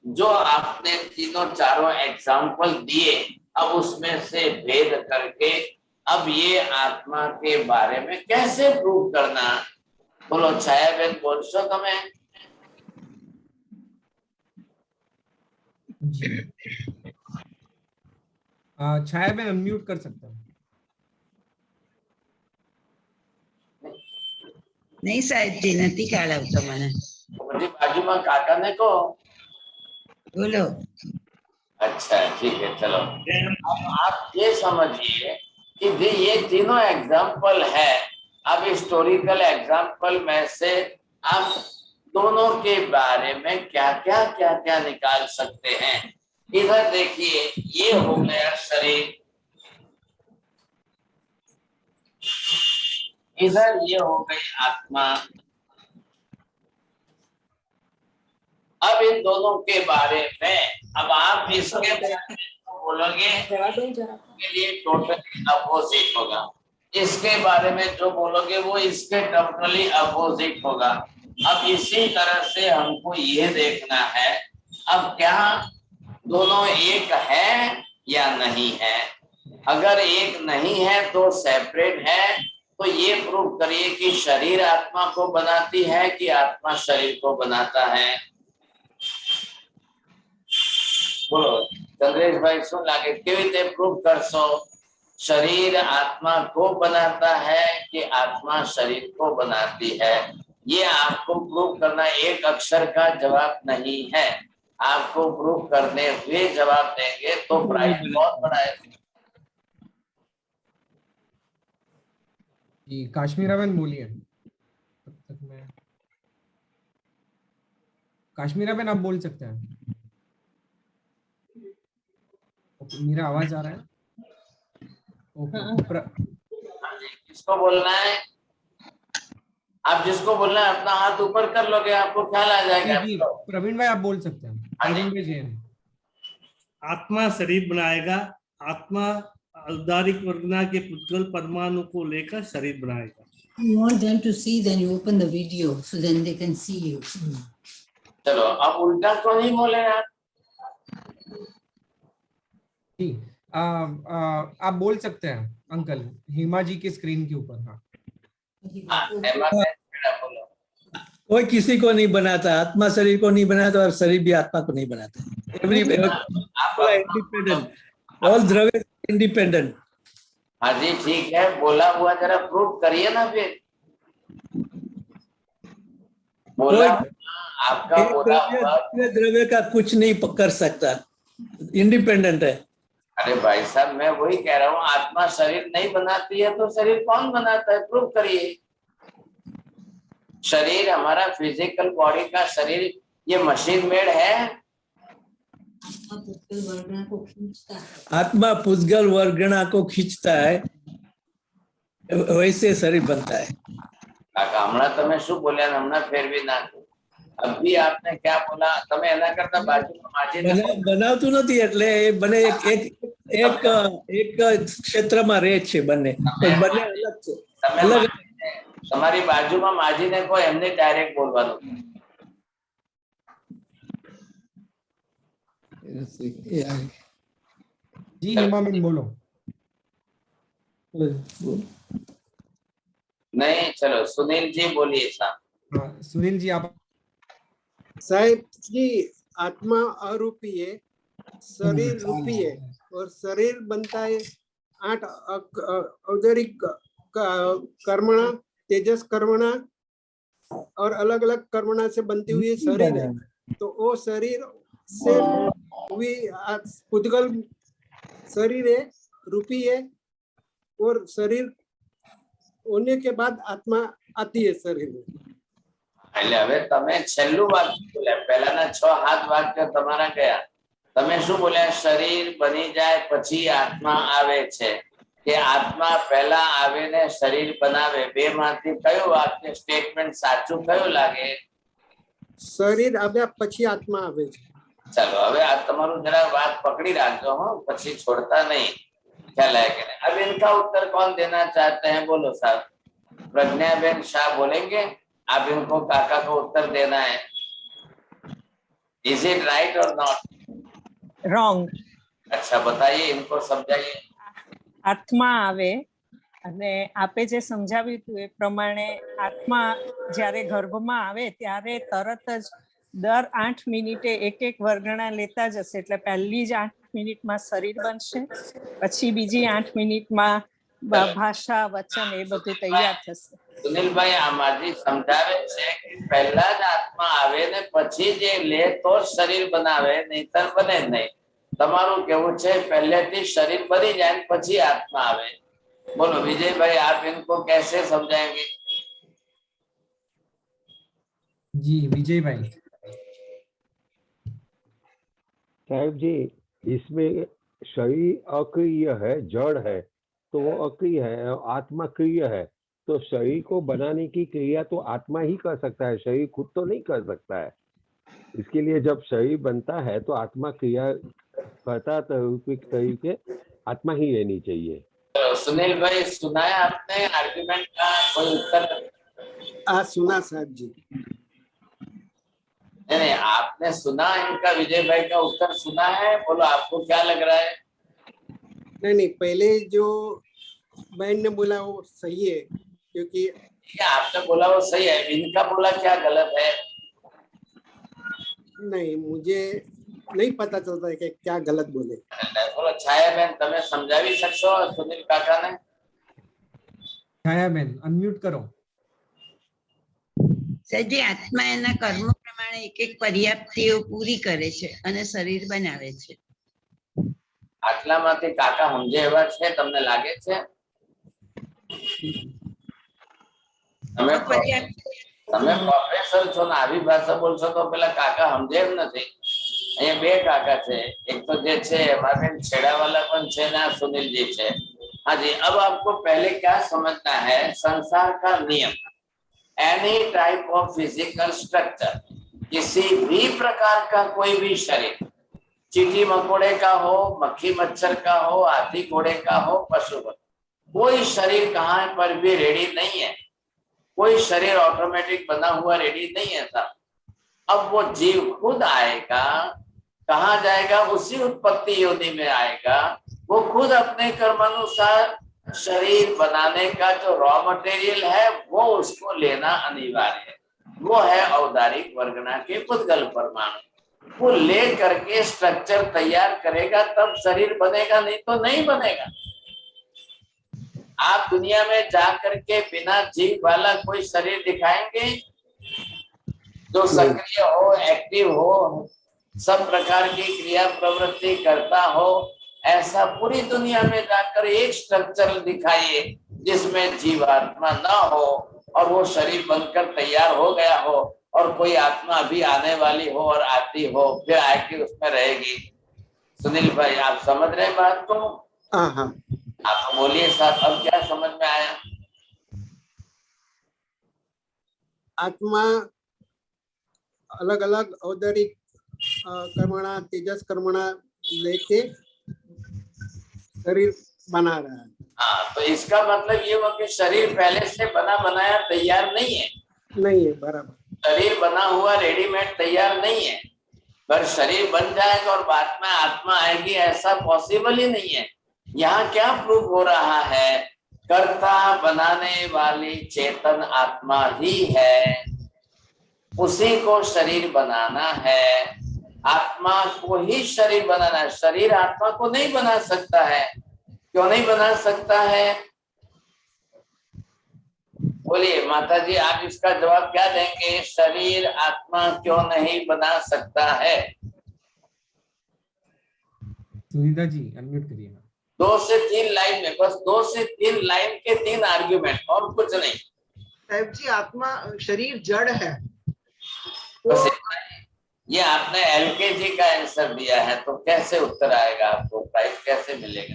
[SPEAKER 2] जो आपने तीनों चारों एग्जाम्पल दिए, अब उसमें से भेद करके अब ये आत्मा के बारे में कैसे प्रूव करना? बोलो छाया बेन, बोल सो तुम्हें।
[SPEAKER 1] छाया बेन अनम्यूट कर सकता हूँ।
[SPEAKER 11] नहीं साहेब जी, નથી કાઢાવતો મને।
[SPEAKER 2] मुझे बाजू में काका ने को
[SPEAKER 11] बोलो।
[SPEAKER 2] अच्छा ठीक है, चलो। अब आप ये समझिए कि ये तीनों एग्जाम्पल है। अब हिस्टोरिकल एग्जाम्पल में से आप दोनों के बारे में क्या क्या निकाल सकते हैं। इधर देखिए, ये हो गया शरीर, इधर ये हो गई आत्मा। अब इन दोनों के बारे में अब आप इसके बोलोगे के लिए टोटली अपोजिट होगा, इसके बारे में जो बोलोगे वो इसके टोटली अपोजिट होगा। अब इसी तरह से हमको ये देखना है, अब क्या दोनों एक है या नहीं है। अगर एक नहीं है तो सेपरेट है, तो ये प्रूव करिए कि शरीर आत्मा को बनाती है कि आत्मा शरीर को बनाता है। बोलो चंद्रेश भाई, सुन लागे केवी ते प्रूव करशो, शरीर आत्मा को बनाता है कि आत्मा शरीर को बनाती है? ये आपको प्रूव करना एक अक्षर का जवाब नहीं है, आपको प्रूव करने हुए जवाब देंगे तो प्राइस बहुत बड़ा है।
[SPEAKER 1] जी काश्मीरा बहन बोलिए। तब तक मैं काश्मीरा बहन आप बोल सकते हैं। ओके, मेरा आवाज आ रहा है? ओके
[SPEAKER 2] किसको बोलना है? आप जिसको बोलना है अपना हाथ ऊपर कर लोगे, आपको ख्याल आ जाएगा।
[SPEAKER 1] जी प्रवीण भाई आप बोल सकते हैं। प्रवीण भाई जैन।
[SPEAKER 12] आत्मा शरीर बनाएगा, आत्मा औदारिक वर्गना के पुद्गल परमाणु को लेकर शरीर बनाएगा।
[SPEAKER 11] You want them to see, then you open the video so then they can see you.
[SPEAKER 2] चलो अब उल्टा तो नहीं बोले यार।
[SPEAKER 1] जी आप बोल सकते हैं अंकल, हिमा जी की स्क्रीन के ऊपर। हाँ
[SPEAKER 13] कोई किसी को नहीं बनाता, आत्मा शरीर को नहीं बनाता और शरीर भी आत्मा को नहीं बनाता। एवरी इंडिपेंडेंट, ऑल द्रव्य इंडिपेंडेंट।
[SPEAKER 2] हाँ जी ठीक है, बोला हुआ जरा प्रूव करिए ना फिर। बोला आपका बोला हुआ
[SPEAKER 13] द्रव्य का कुछ नहीं कर सकता, इंडिपेंडेंट है।
[SPEAKER 2] अरे भाई साहब मैं वही कह रहा हूँ, आत्मा शरीर नहीं बनाती है तो शरीर कौन बनाता है? प्रूव करिए। शरीर हमारा फिजिकल बॉडी का शरीर ये मशीन मेड है।
[SPEAKER 13] आत्मा पुद्गल वर्गणा को खींचता है, वैसे शरीर बनता है।
[SPEAKER 2] काका हमना तमे शू बोल्या ने हमना फेर भी ना अभी आपने क्या बोला? तमे एना करता बाजू में माजी
[SPEAKER 13] બનાવતું નથી એટલે એ બને એક ક્ષેત્રમાં રહે છે, બંને અલગ છે।
[SPEAKER 2] अलग તમારી બાજુમાં માજીને કોઈ એમને ડાયરેક્ટ બોલવાનું।
[SPEAKER 1] जी हिमा मैम बोलो।
[SPEAKER 2] नहीं चलो सुनील जी बोलिए साहब।
[SPEAKER 1] सुनील जी आप।
[SPEAKER 14] साहिब जी आत्मा अरूपी है, शरीर रूपी है और शरीर बनता है 8 औदरिक कर्मणा, तेजस कर्मणा और अलग अलग कर्मणा से बनती हुई शरीर है। तो वो शरीर से हुई पुद्गल शरीर है, रूपी है और शरीर होने के बाद आत्मा आती है शरीर में।
[SPEAKER 2] એટલે હવે તમે છેલ્લું વાક્ય બોલ્યા, પહેલાના 6 હાથ વાક્ય તમારા ગયા। તમે શું બોલ્યા? શરીર બની જાય પછી આત્મા આવે છે કે આત્મા પહેલા આવે ને શરીર બનાવે? બે માંથી કયું વાક્ય સ્ટેટમેન્ટ સાચું કયું લાગે?
[SPEAKER 14] શરીર આવ્યા પછી આત્મા આવે છે।
[SPEAKER 2] चलो હવે આ તમારું જરા વાત પકડી રાખજો હો, પછી છોડતા नहीं। ख्याल है कि नहीं? अब इनका उत्तर कौन देना चाहते हैं? बोलो साहब। प्रज्ञा बेन शाह बोलेंगे, आप इनको काका को उत्तर देना है। इज इट राइट और नॉट?
[SPEAKER 15] रॉन्ग।
[SPEAKER 2] अच्छा बताइए, इनको समझाइए।
[SPEAKER 15] आत्मा आवे અને આપે જે સમજાવ્યું હતું એ પ્રમાણે આત્મા જ્યારે ગર્ભમાં આવે ત્યારે તરત જ દર 8 મિનિટે એક વર્ગણા લેતા જશે, એટલે પહેલી જ 8 મિનિટમાં શરીર બનશે, પછી બીજી 8 મિનિટમાં ભાષા વચન એ બધું તૈયાર થશે।
[SPEAKER 2] સુનિલ ભાઈ આમાજી સમજાવે છે કે પહેલા જ આત્મા આવે ને પછી જે લે તો શરીર બનાવે, નહીતર બને નહીં। તમારું કેવું છે પહેલેથી શરીર બની જાય ને પછી આત્મા આવે? बोलो विजय भाई, आप इनको कैसे समझाएंगे?
[SPEAKER 1] जी विजय भाई।
[SPEAKER 3] साहब जी इसमें शरीर अक्रिय है, जड़ है, तो वो अक्रिय है, आत्मा क्रिय है। तो शरीर को बनाने की क्रिया तो आत्मा ही कर सकता है, शरीर खुद तो नहीं कर सकता है। इसके लिए जब शरीर बनता है तो आत्मा क्रिया करता तरीके आत्मा ही रहनी चाहिए।
[SPEAKER 2] सुनील भाई सुनाया आपने आर्गुमेंट का कोई उत्तर?
[SPEAKER 14] सुना साहब जी।
[SPEAKER 2] नहीं आपने सुना इनका, विजय भाई का उत्तर सुना है? बोलो आपको क्या लग रहा है?
[SPEAKER 14] नहीं पहले जो बहन ने बोला वो सही है, क्योंकि
[SPEAKER 2] आपने बोला वो सही है, इनका बोला क्या गलत है?
[SPEAKER 14] नहीं मुझे नहीं पता चलता है कि क्या गलत बोले।
[SPEAKER 2] बोलो छाया बहन તમે સમજાવી શકશો સુનિલ કાકાને?
[SPEAKER 1] छाया बहन अनम्यूट करो।
[SPEAKER 16] સજી આત્મા એના કર્મો પ્રમાણે એક એક પર્યાપ્તિઓ પૂરી કરે છે અને શરીર બનાવે છે.
[SPEAKER 2] આટલામાંથી કાકા સમજે એવા છે તમને લાગે છે? તમે પ્રોફેસર છો ને આવી ભાષા બોલશો તો પેલા કાકા સમજે એમ નથી. અહીંયા બે કાકા છે, એક તો જે છે हमारे छेड़ा वाला पण છે ना सुनील जी છે. हाँ जी, अब आपको पहले क्या समझना है, संसार का नियम, any type of physical structure, किसी भी प्रकार का कोई भी शरीर, चींटी मकोड़े का हो, मक्खी मच्छर का हो, हाथी घोड़े का हो, पशु का, कोई शरीर कहाँ पर भी रेडी नहीं है. कोई शरीर ऑटोमेटिक बना हुआ रेडी नहीं है साहब. अब वो जीव खुद आएगा, कहाँ जाएगा, उसी उत्पत्ति योनि में आएगा. वो खुद अपने कर्मानुसार शरीर बनाने का जो रॉ मटेरियल है वो उसको लेना अनिवार्य है. वो है औदारिक वर्गना के पुद्गल परमाणु. वो ले करके स्ट्रक्चर तैयार करेगा तब शरीर बनेगा, नहीं तो नहीं बनेगा. आप दुनिया में जा करके बिना जीव वाला कोई शरीर दिखाएंगे जो सक्रिय हो, एक्टिव हो, सब प्रकार की क्रिया प्रवृत्ति करता हो, ऐसा पूरी दुनिया में जाकर एक स्ट्रक्चर दिखाइए जिसमें जीवात्मा न हो और वो शरीर बनकर तैयार हो गया हो और कोई आत्मा अभी आने वाली हो और आती हो, फिर आके उसमें रहेगी. सुनील भाई आप समझ रहे हैं बात को?
[SPEAKER 14] हाँ,
[SPEAKER 2] आप बोलिए साहब, अब क्या समझ में आया?
[SPEAKER 14] आत्मा अलग अलग औदारिक कर्मणा, तेजस कर्मणा लेके शरीर बना रहा है.
[SPEAKER 2] हाँ, तो इसका मतलब ये हुआ कि शरीर पहले से बना बनाया तैयार नहीं है.
[SPEAKER 14] नहीं है, बराबर.
[SPEAKER 2] शरीर बना हुआ रेडीमेड तैयार नहीं है. पर शरीर बन जाएगा और बाद में आत्मा आएगी, ऐसा पॉसिबल ही नहीं है. यहाँ क्या प्रूव हो रहा है, कर्ता बनाने वाली चेतन आत्मा ही है, उसी को शरीर बनाना है. आत्मा को ही शरीर बनाना है. शरीर आत्मा को नहीं बना सकता है. क्यों नहीं बना सकता है? बोलिए माता जी, आप इसका जवाब क्या देंगे? शरीर आत्मा क्यों नहीं बना सकता है?
[SPEAKER 1] सुनीता जी अनम्यूट करिए.
[SPEAKER 2] 2 से 3 लाइन में, बस 2 से 3 लाइन के 3 आर्ग्यूमेंट और कुछ नहीं.
[SPEAKER 6] साहब जी, आत्मा शरीर जड़ है.
[SPEAKER 2] बस ये आपने LKG का आंसर दिया है तो कैसे उत्तर आएगा, आपको प्राइज कैसे मिलेगा?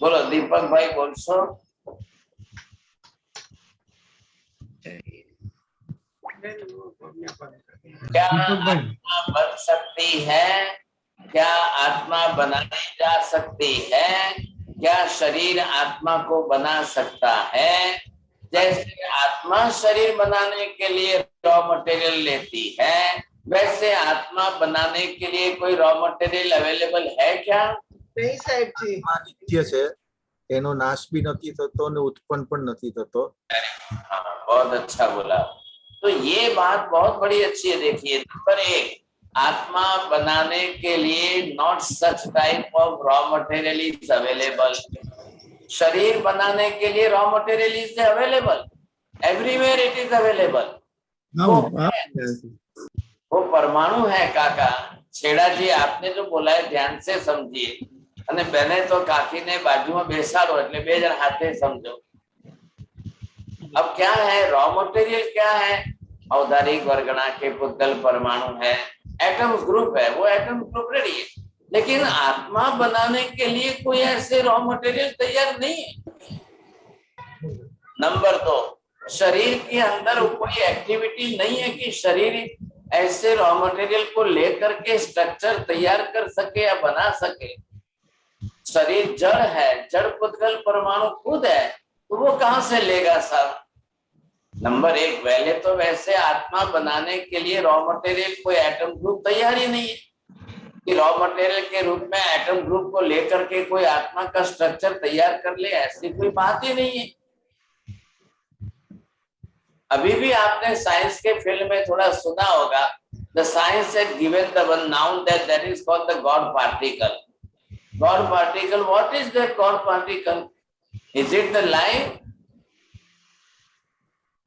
[SPEAKER 2] बोलो दीपक भाई, बोल सो. क्या आत्मा बन सकती है? क्या आत्मा बनाई जा सकती है? क्या शरीर आत्मा को बना सकता है? जैसे आत्मा शरीर बनाने के लिए रॉ मटेरियल लेती है, वैसे आत्मा बनाने के लिए कोई रॉ मटेरियल अवेलेबल है क्या?
[SPEAKER 6] नहीं साहब जी.
[SPEAKER 4] નિત્ય છે, એનો નાશ બી નથી થતો ને ઉત્પન્ન પણ નથી થતો.
[SPEAKER 2] हाँ, बहुत अच्छा बोला. तो ये बात बहुत बड़ी अच्छी है. देखिए नंबर 1, आत्मा बनाने के लिए not such type of raw material is available. शरीर बनाने के लिए raw material is available. Everywhere it is available. वो परमाणु है काका. छेड़ा जी आपने जो बोला है ध्यान से समझिए, અને બેને તો કાકીને બાજુમાં બેસાડો એટલે બે જણ હાથે સમજો. अब क्या है, रॉ मटेरियल क्या है? औदारिक वर्गना के पुद्गल परमाणु है, एटम्स ग्रुप है, वो एटम ग्रुप रेडी है. लेकिन आत्मा बनाने के लिए कोई ऐसे रॉ मटेरियल तैयार नहीं है. नंबर 2, शरीर के अंदर कोई एक्टिविटी नहीं है कि शरीर ऐसे रॉ मटेरियल को लेकर के स्ट्रक्चर तैयार कर सके या बना सके. शरीर जड़ है, जड़ पुद्गल परमाणु खुद है, तो वो कहां से लेगा साहब? नंबर 1, पहले तो वैसे आत्मा बनाने के लिए रॉ मटेरियल कोई एटम ग्रुप तैयार ही नहीं है कि रॉ मटेरियल के रूप में एटम ग्रुप को लेकर के कोई आत्मा का स्ट्रक्चर तैयार कर ले, ऐसी कोई बात ही नहीं है. अभी भी आपने साइंस के फील्ड में थोड़ा सुना होगा, the science had given the one noun that is called the God particle. God particle, what is that God particle? Is it the light?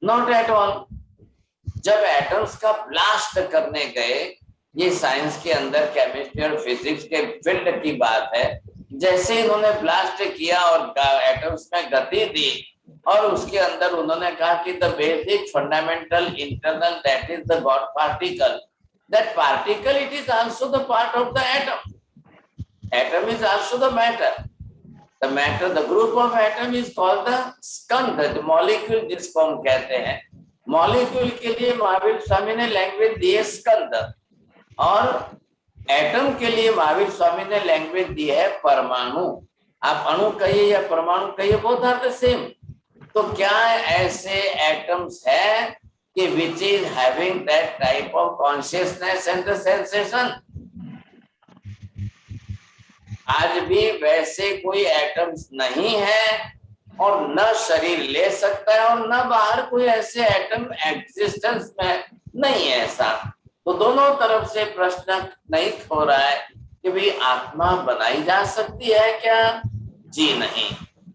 [SPEAKER 2] Not at all. जब एटम्स का ब्लास्ट करने गए, ये साइंस के अंदर केमिस्ट्री और फिजिक्स के फील्ड की बात है, जैसे इन्होंने ब्लास्ट किया और एटम्स में गति दी और उसके अंदर उन्होंने कहा कि the basic fundamental internal that is the God particle, that particle it is also the part of the atom, atom is also the matter, the matter, the group of atom is called the Skanda, the molecule जिसको हम कहते हैं। मॉलिक्यूल के लिए महावीर स्वामी ने लैंग्वेज दी है स्कंद, और एटम के लिए महावीर स्वामी ने लैंग्वेज दी है परमाणु। आप अणु कहिए या परमाणु कहिए, बोथ आर द सेम। तो क्या ऐसे एटम्स है कि which is having that type of consciousness and the sensation? आज भी वैसे कोई एटम्स नहीं है और न शरीर ले सकता है और न बाहर कोई ऐसे एटम एग्जिस्टेंस में नहीं है ऐसा। तो दोनों तरफ से प्रश्न नहीं हो रहा है कि भाई आत्मा बनाई जा सकती है क्या? जी नहीं।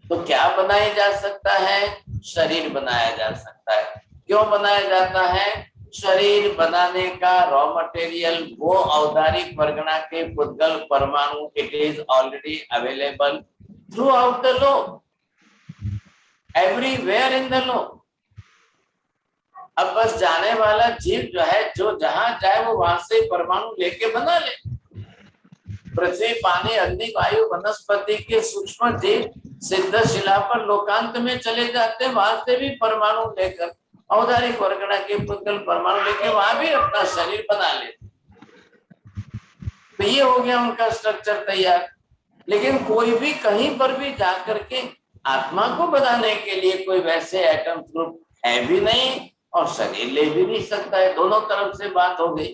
[SPEAKER 2] तो क्या बनाया जा सकता है? शरीर बनाया जा सकता है। क्यों बनाया जाता है? शरीर बनाने का रॉ मटेरियल वो औदारिक परगना के पुद्गल परमाणु, it is already available through out the लोक, एवरीवेयर इन द लोक। अब बस जाने वाला जीव जो है, जो जहां जाए वो वहां से परमाणु लेके बना ले। पृथ्वी, पानी, अग्नि, वायु, वनस्पति के सूक्ष्म जीव सिद्ध शिला पर लोकांत में चले जाते हैं, वहां से भी परमाणु लेकर औदारिक वर्गना के पुद्गल परमाणु लेके वहां भी अपना शरीर बना ले। तो ये हो गया उनका स्ट्रक्चर तैयार। लेकिन कोई भी कहीं पर भी जाकर के आत्मा को बनाने के लिए कोई वैसे एटम ग्रुप है भी नहीं और शरीर ले भी नहीं सकता है। दोनों तरफ से बात हो गई।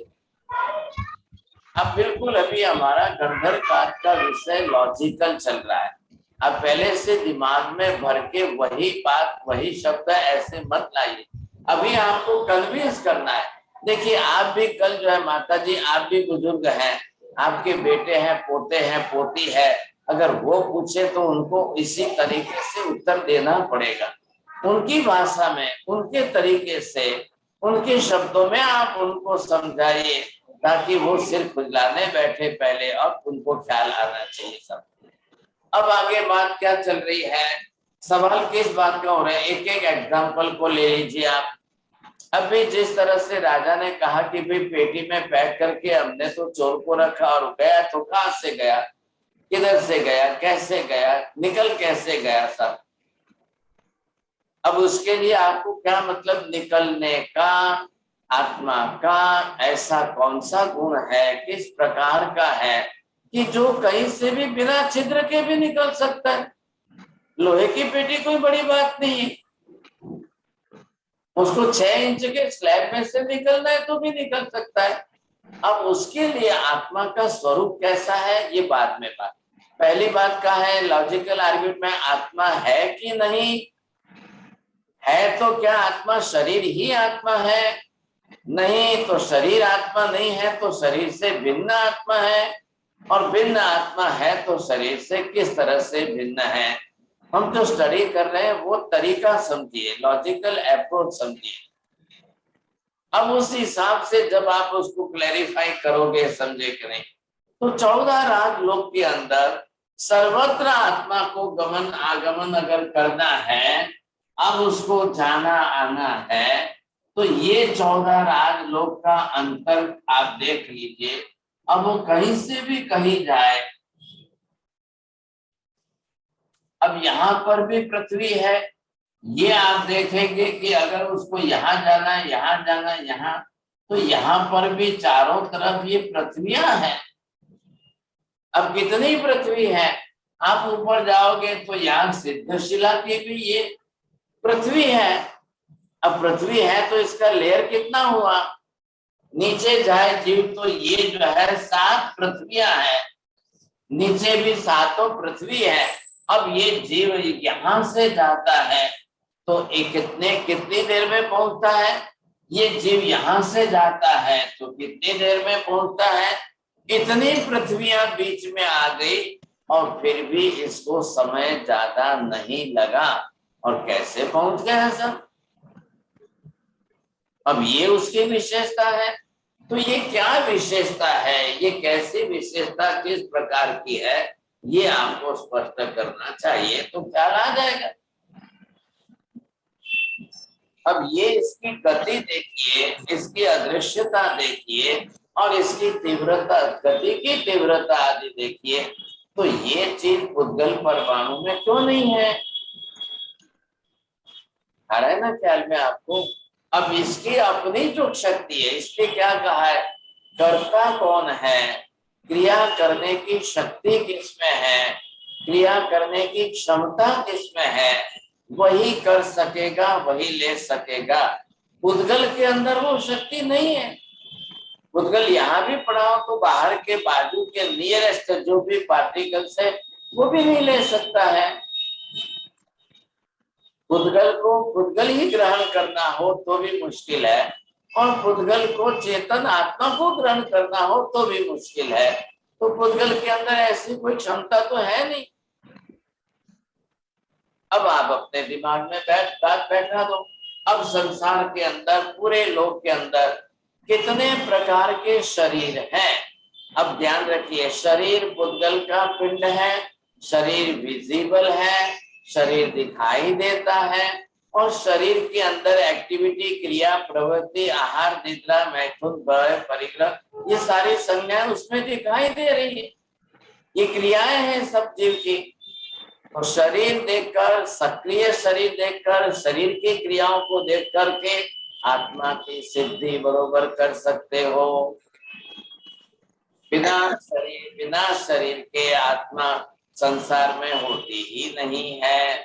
[SPEAKER 2] अब बिल्कुल अभी हमारा गंधर्व का विषय लॉजिकल चल रहा है। अब पहले से दिमाग में भर के वही बात, वही शब्द ऐसे मत लाइए। अभी आपको कन्विंस करना है। देखिए, आप भी कल जो है माता जी, आप भी बुजुर्ग हैं, आपके बेटे हैं, पोते हैं, पोती है, अगर वो पूछे तो उनको इसी तरीके से उत्तर देना पड़ेगा। उनकी भाषा में, उनके तरीके से, उनके शब्दों में आप उनको समझाइए, ताकि वो सिर खुजलाने बैठे पहले, अब उनको ख्याल आना चाहिए सब। अब आगे बात क्या चल रही है? सवाल किस बात का हो रहा है? एक एक एग्जाम्पल को ले लीजिए आप। अभी जिस तरह से राजा ने कहा कि भाई पेटी में पैक करके हमने तो चोर को रखा और गया, तो कहां से गया, किधर से गया, कैसे गया, निकल कैसे गया सब। अब उसके लिए आपको क्या मतलब निकलने का, आत्मा का ऐसा कौन सा गुण है, किस प्रकार का है कि जो कहीं से भी बिना छिद्र के भी निकल सकता है। लोहे की पेटी कोई बड़ी बात नहीं है, उसको 6 इंच के स्लैब में से निकलना है तो भी निकल सकता है। अब उसके लिए आत्मा का स्वरूप कैसा है, ये बाद में बात। पहली बात का है लॉजिकल आर्ग्यूमेंट में, आत्मा है कि नहीं है, तो क्या आत्मा शरीर ही आत्मा है? नहीं, तो शरीर आत्मा नहीं है, तो शरीर से भिन्न आत्मा है, और भिन्न आत्मा है तो शरीर से किस तरह से भिन्न है। हम जो स्टडी कर रहे हैं वो तरीका समझिए, लॉजिकल अप्रोच समझिए। अब उस हिसाब से जब आप उसको क्लैरिफाई करोगे, समझे कि नहीं, तो 14 राज लोक के अंदर सर्वत्र आत्मा को गमन आगमन अगर करना है, अब उसको जाना आना है, तो ये 14 राज लोक का अंतर आप देख लीजिए। अब वो कहीं से भी कहीं जाए, अब यहाँ पर भी पृथ्वी है, ये आप देखेंगे कि अगर उसको यहाँ जाना है, यहाँ जाना है, यहाँ, तो यहाँ पर भी चारों तरफ ये पृथ्वियां हैं। अब कितनी पृथ्वी है? आप ऊपर जाओगे तो यहाँ सिद्धशिला की भी ये पृथ्वी है। अब पृथ्वी है तो इसका लेयर कितना हुआ? नीचे जाए जीव तो ये जो है 7 पृथ्वियां हैं, नीचे भी 7 पृथ्वी है। अब ये जीव यहां से जाता है तो कितनी देर में पहुंचता है? ये जीव यहां से जाता है तो कितनी देर में पहुंचता है? इतनी पृथ्वियां बीच में आ गई और फिर भी इसको समय ज्यादा नहीं लगा। और कैसे पहुंच गए सब? अब ये उसकी विशेषता है। तो ये क्या विशेषता है, ये कैसी विशेषता किस प्रकार की है, ये आपको स्पष्ट करना चाहिए, तो ख्याल आ जाएगा। अब ये इसकी गति देखिए, इसकी अदृश्यता देखिए, और इसकी तीव्रता, गति की तीव्रता आदि देखिए, तो ये चीज उद्गल परमाणु में क्यों नहीं है? आ रहा है ना ख्याल में आपको? अब इसकी अपनी जो शक्ति है, इसलिए क्या कहा है, कर्ता कौन है, क्रिया करने की शक्ति किसमें है, क्रिया करने की क्षमता किसमें है, वही कर सकेगा, वही ले सकेगा। उद्गल के अंदर वो शक्ति नहीं है। उद्गल यहाँ भी पड़ा हो तो बाहर के बाजू के नियरेस्ट जो भी पार्टिकल्स है वो भी नहीं ले सकता है। उद्गल को उद्गल ही ग्रहण करना हो तो भी मुश्किल है, और उद्गल को चेतन आत्मा को ग्रहण करना हो तो भी मुश्किल है। तो उद्गल के अंदर ऐसी कोई क्षमता तो है नहीं। अब आप अपने दिमाग में बैठा दो, अब संसार के अंदर, पूरे लोक के अंदर कितने प्रकार के शरीर हैं। अब ध्यान रखिए, शरीर उद्गल का पिंड है, शरीर विजिबल है, शरीर दिखाई देता है, और शरीर के अंदर एक्टिविटी, क्रिया, प्रवृत्ति, आहार, निद्रा, मैथुन, भय, परिग्रह, ये सारी संज्ञाएं उसमें दिखाई दे रही है। ये क्रियाएं हैं सब जीव की। और शरीर देखकर, सक्रिय शरीर देखकर, शरीर की क्रियाओं को देख करके आत्मा की सिद्धि बरोबर कर सकते हो। बिना शरीर के आत्मा संसार में होती ही नहीं है।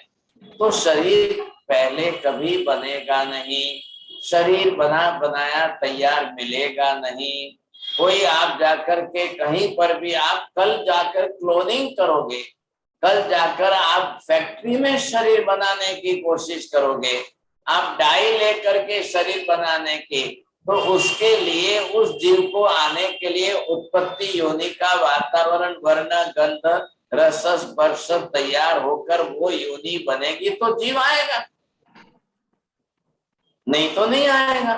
[SPEAKER 2] तो शरीर पहले कभी बनेगा नहीं, शरीर बना बनाया तैयार मिलेगा नहीं। कोई आप जाकर के कहीं पर भी, आप कल जाकर क्लोनिंग करोगे, कल जाकर आप फैक्ट्री में शरीर बनाने की कोशिश करोगे, आप डाई लेकर के शरीर बनाने की, तो उसके लिए, उस जीव को आने के लिए उत्पत्ति योनि का वातावरण, वर्ण, गंध, रस, स्पर्श तैयार होकर वो योनि बनेगी तो जीव आएगा, नहीं तो नहीं आएगा।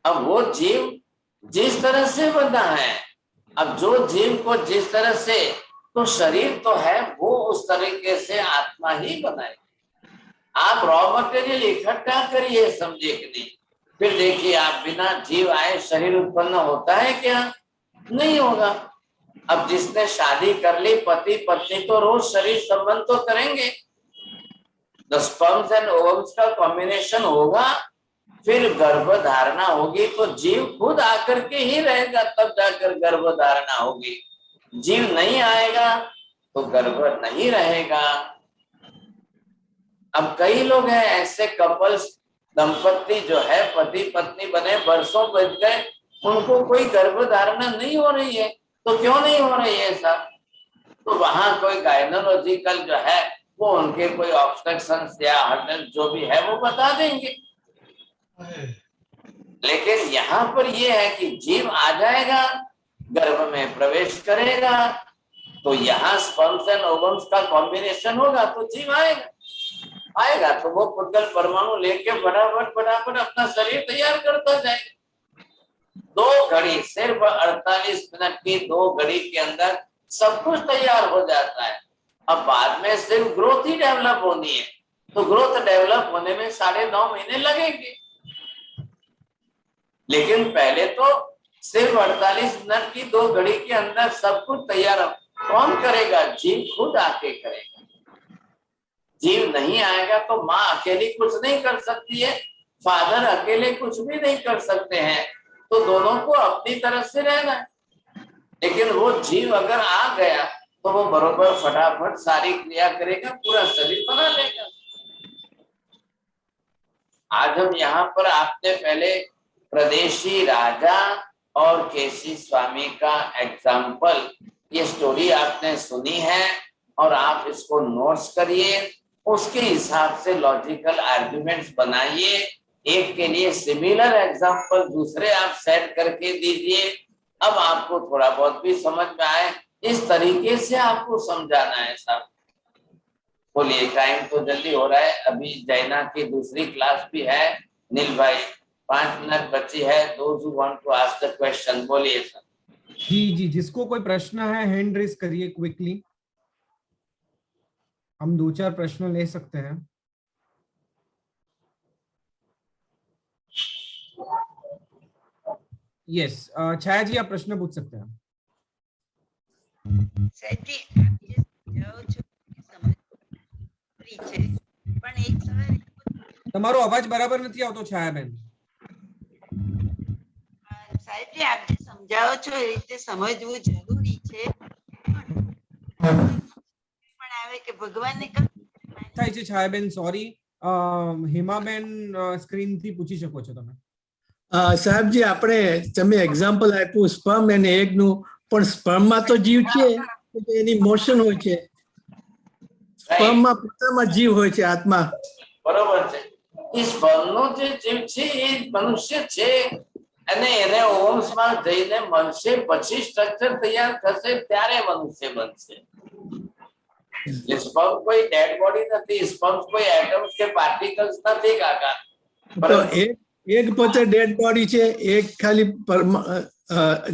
[SPEAKER 2] अब वो जीव जिस तरह से बना है, अब जो जीव को जिस तरह से, तो शरीर तो है, वो उस तरीके से आत्मा ही बनाए। आप रॉ मटेरियल इकट्ठा करिए, समझे कि नहीं? फिर देखिए, आप बिना जीव आए शरीर उत्पन्न होता है क्या? नहीं होगा। अब जिसने शादी कर ली, पति पत्नी, तो रोज शरीर संबंध तो करेंगे, द स्पर्म्स एंड ओवम्स का कॉम्बिनेशन होगा, फिर गर्भ धारणा होगी, तो जीव खुद आकर के ही रहेगा, तब जाकर गर्भ धारणा होगी। जीव नहीं आएगा तो गर्भ नहीं रहेगा। अब कई लोग हैं ऐसे कपल्स, दंपत्ति जो है, पति पत्नी बने, वर्षों बीत गए, उनको कोई गर्भ धारणा नहीं हो रही है। तो क्यों नहीं हो रही है साहब? तो वहां कोई गायनोलॉजिकल जो है वो उनके कोई ऑब्स्ट्रक्शंस या हर्डल जो भी है वो बता देंगे। लेकिन यहाँ पर ये है कि जीव आ जाएगा, गर्भ में प्रवेश करेगा, तो यहाँ स्पर्म्स एंड ओवम्स का कॉम्बिनेशन होगा तो जीव आएगा तो वो पुद्गल परमाणु लेके फटाफट अपना शरीर तैयार करता जाएगा। 2 घड़ी, सिर्फ 48 मिनट की 2 घड़ी के अंदर सब कुछ तैयार हो जाता है। अब बाद में सिर्फ ग्रोथ ही डेवलप होनी है, तो ग्रोथ डेवलप होने में 9.5 महीने लगेंगे। लेकिन पहले तो सिर्फ 48 मिनट की 2 घड़ी के अंदर सब कुछ तैयार। कौन करेगा? जीव खुद आके करेगा। जीव नहीं आएगा तो माँ अकेली कुछ नहीं कर सकती है, फादर अकेले कुछ भी नहीं कर सकते हैं, तो दोनों को अपनी तरफ से रहना है। लेकिन वो जीव अगर आ गया तो वो बरोबर फटाफट सारी क्रिया करेगा, पूरा शरीर बना लेगा। आज हम यहाँ पर आपने पहले प्रदेशी राजा और केसी स्वामी का एग्जाम्पल, ये स्टोरी आपने सुनी है, और आप इसको नोट्स करिए, उसके हिसाब से लॉजिकल आर्ग्यूमेंट्स बनाइए। एक के लिए सिमिलर एग्जाम्पल दूसरे आप सेट करके दीजिए। अब आपको थोड़ा बहुत भी समझ में आए, इस तरीके से आपको समझाना है साहब। बोलिए, टाइम तो जल्दी हो रहा है, अभी जैना की दूसरी क्लास भी है, नील भाई 5 मिनट बची है। those who want to ask the question, बोलिए सर।
[SPEAKER 1] जी जी, जिसको कोई प्रश्न है हैंड रेज करिए क्विकली, हम 2-4 प्रश्न ले सकते हैं। यस, छाया जी आप प्रश्न पूछ सकते हैं।
[SPEAKER 16] સાહેબ જી, આપ જે સમજાવો છો એ સમજ પૂરી છે, પણ એક સવાલ
[SPEAKER 1] તમારો અવાજ બરાબર નથી આવતો છાયાબેન।
[SPEAKER 16] સાહેબ જી, આપ જે સમજાવો છો એ રીતે સમજવું જરૂરી છે, પણ આવે કે ભગવાનને
[SPEAKER 1] થાય છે છાયાબેન, સોરી, હેમાબેન સ્ક્રીન થી પૂછી શકો છો તમે।
[SPEAKER 13] સાહેબજી, આપણે તમે એક્ઝામ્પલ આપ્યું સ્પર્મ અને એગનું, પણ સ્પર્મમાં તો જીવ છે, એની મોશન હોય છે, સ્પર્મમાં પોતામાં જીવ હોય છે, આત્મા।
[SPEAKER 2] બરોબર છે। એ સ્પર્મનો જે જીવ છે એ મનુષ્ય છે, અને એને ઓમ્સમાં જઈને મળશે, પછી સ્ટ્રક્ચર તૈયાર થશે ત્યારે મનુષ્ય બનશે। સ્પર્મ કોઈ ડેડ બોડી નથી, સ્પર્મ કોઈ એટમ્સ કે પાર્ટિકલ્સ નથી કાકા।
[SPEAKER 13] તો એગ પોતે ડેડ બોડી છે, એગ ખાલી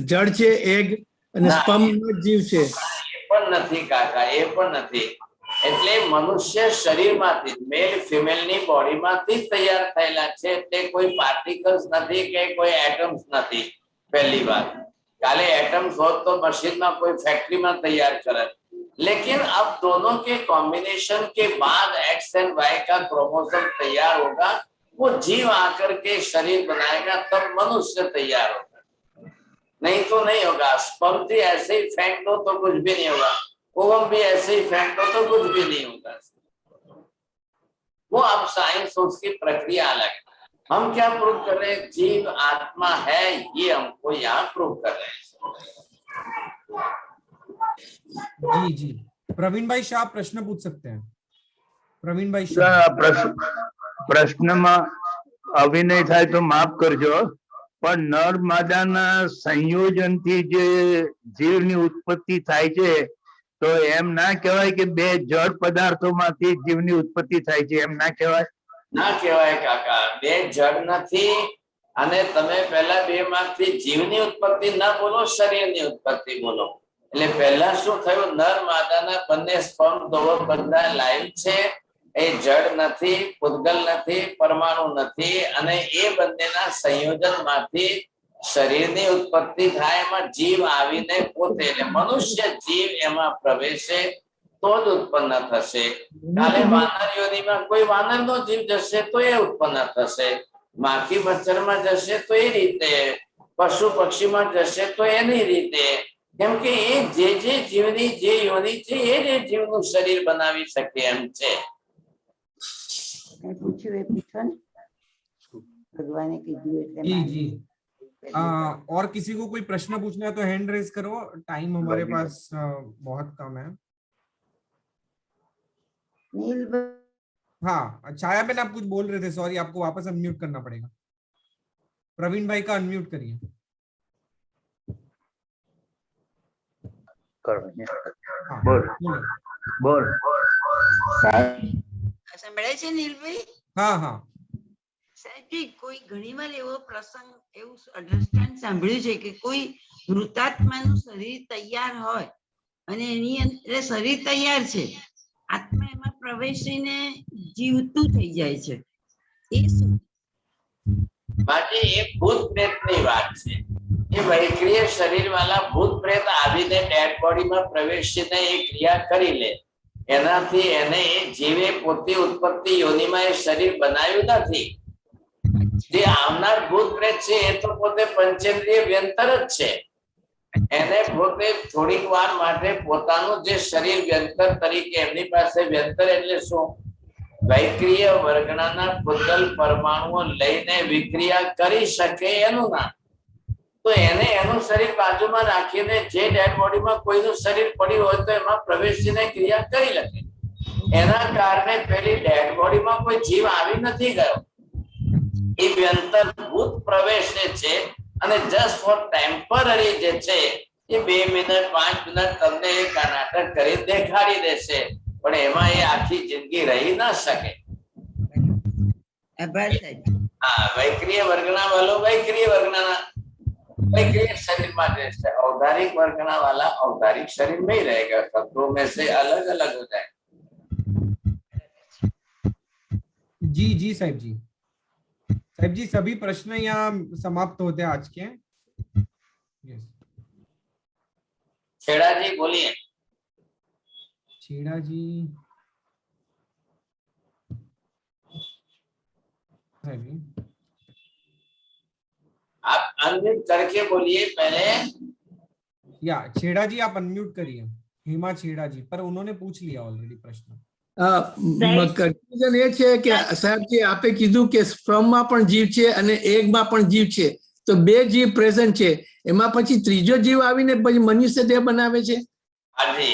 [SPEAKER 13] જડ છે, એગ અને સ્પર્મ જીવ છે।
[SPEAKER 2] એ પણ નથી કાકા, એ પણ નથી। એટલે મનુષ્ય શરીરમાંથી, મેલ ફિમેલની બોડીમાંથી તૈયાર થયેલા છે, તે કોઈ પાર્ટિકલ્સ નથી કે કોઈ એટમ્સ નથી। પહેલી વાત, કાલે એटम्स होत तो मशीन में कोई फैक्ट्री में तैयार करत, लेकिन अब दोनों के कॉम्बिनेशन के बाद एक्स एंड वाई का क्रोमोसोम तैयार होगा, वो जीव आकर के शरीर बनाएगा, तब मनुष्य तैयार होगा, नहीं तो नहीं होगा। स्पर्म भी ऐसे ही फेंक दो तो कुछ भी नहीं होगा, ओवम भी ऐसे ही फेंक दो तो कुछ भी नहीं होगा। वो अब साइंस उसकी प्रक्रिया अलग। हम क्या प्रूव कर रहे हैं? जीव आत्मा है, ये हमको यहाँ प्रूव कर रहे हैं।
[SPEAKER 1] जी जी, प्रवीण भाई शाह प्रश्न पूछ सकते हैं। प्रवीण भाई शाह,
[SPEAKER 17] प्रश्न में अभिनय थाय तो माफ करजो, पण नर मादाना संयोजनथी जे जीवनी उत्पत्ति थाय छे, तो एम ना कहेवाय के बे जड़ पदार्थोमांथी जीवनी उत्पत्ति थाय छे, एम ना कहेवाय?
[SPEAKER 2] ना कहेवाय काका, बे जड़ नथी, अने तमे पहला बे मांथी जीवनी उत्पत्ति ना बोलो, शरीरनी उत्पत्ति बोलो। એટલે પહેલા શું થયું, નર માદાના બંને સ્પર્મ દોવો બધા લાઈવ છે, એ જડ નથી, પૂતગલ નથી, પરમાણુ નથી, અને એ બંનેના સંયોજનમાંથી શરીરની ઉત્પત્તિ થાય। એમાં જીવ આવીને પોતે, એટલે મનુષ્ય જીવ એમાં પ્રવેશે તો જ ઉત્પન્ન થશે। કાલે વાનર યોનિમાં કોઈ વાનરનો જીવ જશે તો એ ઉત્પન્ન થશે, માખી મચ્છરમાં જશે તો એ રીતે, પશુ પક્ષીમાં જશે તો એની રીતે, કેમ કે એ જે જીવની જે યોનિ છે એ જે જીવનું શરીર બનાવી શકે એમ છે।
[SPEAKER 16] પૂછ્યું એ પૂછો ને, ભગવાને કીધું એટલે
[SPEAKER 1] जी जी, और किसी को कोई प्रश्न पूछना है तो हैंड रेज करो, टाइम हमारे पास बहुत कम है। हाँ, छाया बेन आप कुछ बोल रहे थे, सॉरी, आपको वापस अनम्यूट करना पड़ेगा। प्रवीण भाई का अनम्यूट करिए।
[SPEAKER 17] बोल बोल।
[SPEAKER 16] સંભળાય છે નીલભાઈ?
[SPEAKER 1] हाँ हाँ
[SPEAKER 16] સાહેબજી, કોઈ ઘણીવાર એવો પ્રસંગ, એવું અડરસ્ટેન્ડ સાંભળ્યું છે કે કોઈ મૃતાત્માનું શરીર તૈયાર હોય અને એની અંદર શરીર તૈયાર છે, આત્મા એમાં પ્રવેશીને જીવતું થઈ જાય છે, એ શું?
[SPEAKER 2] બાકી એ ભૂત પ્રેતની વાત છે। એ વૈક્રિય શરીર વાળા ભૂત પ્રેત આવીને ડેડ બોડીમાં પ્રવેશીને એ ક્રિયા કરી લે, એનાથી એને એ જીવે પોતે ઉત્પત્તિ યોનિમાં એ શરીર બનાવ્યું નથી। જે આવનાર ભૂત પ્રેત છે એ તો પોતે પંચેન્દ્રિય વ્યંતર જ છે, એને પોતે થોડીક વાર માટે પોતાનું જે શરીર વ્યંતર તરીકે, એમની પાસે વ્યંતર એટલે શું, વૈક્રિય વર્ગના પૂતગલ પરમાણુઓ લઈને વિક્રિયા કરી શકે એનું નામ। તો એને એનું શરીર બાજુમાં રાખીને જે ડેડ બોડીમાં કોઈનું શરીર પડ્યું હોય તો એમાં પ્રવેશીને ક્રિયા કરી શકે। એના કારણે પેલી ડેડ બોડીમાં કોઈ જીવ આવી નથી ગયો, એ વ્યંતર ભૂત પ્રવેશે છે, અને જસ્ટ ફોર ટેમ્પરરી જે છે એ 2 મિનિટ 5 મિનિટ તમને એક નાટક કરી દેખાડી દેશે, પણ એમાં એ આખી જિંદગી રહી ના શકે।
[SPEAKER 16] આભાર સાહેબ।
[SPEAKER 2] હા, વૈક્રિય વર્ગના વાળો વૈક્રિય વર્ગના वैक्रिय शरीर में रहता है, औदारिक वर्गना वाला औदारिक शरीर में ही रहेगा, तत्वों में से अलग अलग हो जाए।
[SPEAKER 1] जी जी साहब जी, साहब जी सभी प्रश्न यहाँ समाप्त होते हैं आज के।
[SPEAKER 2] छेड़ा जी बोलिए।
[SPEAKER 1] छेड़ा जी,
[SPEAKER 2] आप अनम्यूट करके बोलिए पहले।
[SPEAKER 1] या छेड़ा जी आप अनम्यूट करिए, हेमा छेड़ा जी, पर उन्होंने पूछ लिया ऑलरेडी प्रश्न।
[SPEAKER 13] કન્ફ્યુઝન એ છે કે સાહેબજી આપે કીધું કે સ્પર્મમાં પણ જીવ છે અને એગમાં પણ જીવ છે, તો બે જીવ પ્રેઝન્ટ છે, એમાં પછી ત્રીજો જીવ આવીને પછી મનુષ્ય દેહ બનાવે છે?
[SPEAKER 2] હાજી,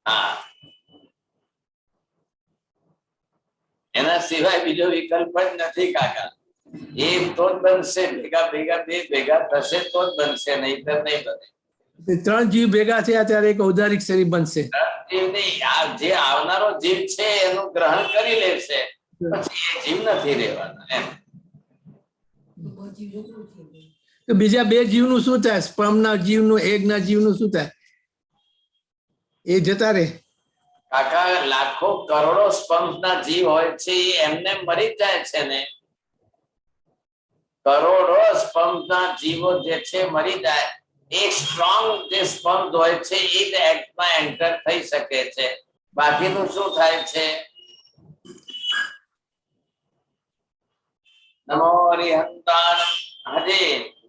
[SPEAKER 2] હા, એના સિવાય બીજો વિકલ્પ જ નથી કાકા। એ તો જ બનશે, ભેગા ભેગા બે ભેગા થશે તો જ બનશે, નહીતર નહીં બને।
[SPEAKER 13] ત્રણ જીવ ભેગા થયા ત્યારે એક ઔદારિક શરીર બનશે।
[SPEAKER 2] જીવ નહીં, આ જે આવનારો જીવ છે એનું ગ્રહણ કરી લેશે, પછી એ જીવ નથી રહેવાના એમ।
[SPEAKER 13] તો બીજા બે જીવનું શું થાય? સ્પર્મના જીવનું, એગના જીવનું શું થાય? એ જતા રહે?
[SPEAKER 2] કાકા લાખો કરોડો સ્પર્મના જીવ હોય છે, એમને મરી જાય છે ને। કરોડો સ્પર્મના જીવો જે છે મરી જાય, એક સ્ટ્રોંગ જે સ્પર્મ હોય છે એ જ એક્ટમાં એન્ટર થઈ શકે છે, બાકીનું શું થાય છે? नमो हरिहंताण। हजे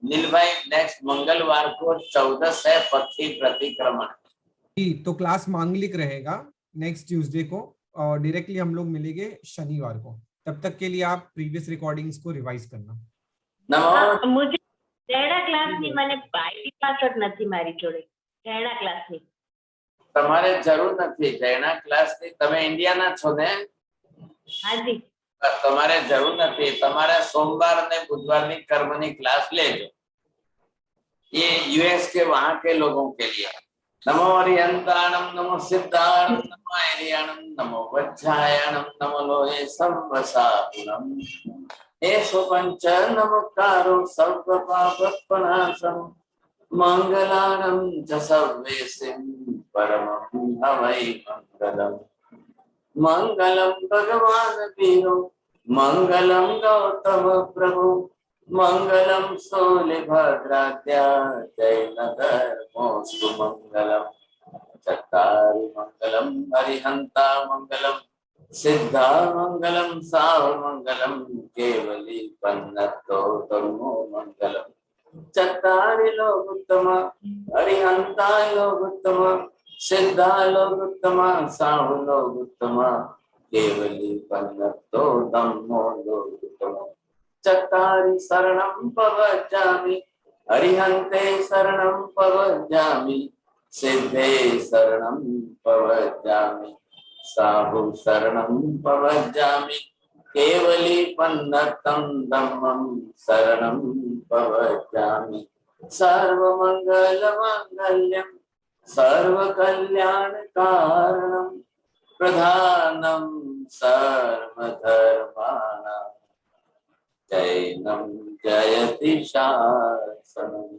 [SPEAKER 2] नीलभाई नेक्स्ट मंगलवार को 14 है पथी प्रतिक्रमण।
[SPEAKER 1] तो क्लास मांगलिक रहेगा नेक्स्ट ट्यूसडे को, और डायरेक्टली हम लोग मिलेंगे शनिवार को। तब तक के लिए आप प्रीवियस रिकॉर्डिंग्स को रिवाइज करना।
[SPEAKER 18] मुझे कैड़ा क्लास ની મને આઈડી પાસવર્ડ નથી મારી જોડે, कैड़ा क्लास ની
[SPEAKER 2] તમારે જરૂર નથી। कैड़ा क्लास ની તમે ઇન્ડિયાના છો ને?
[SPEAKER 18] હાજી,
[SPEAKER 2] તમારે જરૂર નથી। તમારે सोमवार ने बुधवार ની કર્મની ક્લાસ લેજો, ये यूएस के वहां के लोगों के लिए। नमो हरिहंताणम, नमो सिद्धाणम, नमो हरियाणम, नमो वज्रायणम, नमो लोहे संवसापुरम, एषो पंच नमकारो सर्वपापनाशम, मंगलाणं च सर्वेसिं परमं हवै मंगलम्। मंगलम भगवान वीरो, मंगलम गौतम प्रभु, मंगलम शूलिभद्राद्या, जय नगरमोऽस्तु मंगलम। चत्तारि मंगलम हरिहंता मंगलम, सिद्धा मंगलम साव मंगलम, केवली पन्नतो धर्मो मंगलम। चत्तारि लोकोत्तम हरिहंता लोकोत्तम, सिद्धा लोकोत्तम साव लोकोत्तम, केवली पन्नतो धम्मो लोकोत्तम। चत्तारि शरणं पवज्जामि, हरिहन्ते शरणं पवज्जामि, सिद्धे शरणं पवज्जामि, साहु शरणं पवज्जामि, केवली पन्नतं धम्मं शरणं पवज्जामि। सर्वमङ्गलमाङ्गल्यं सर्वकल्याणकारणं, प्रधानं सर्वधर्माणां, जैनं जयति शासनम्।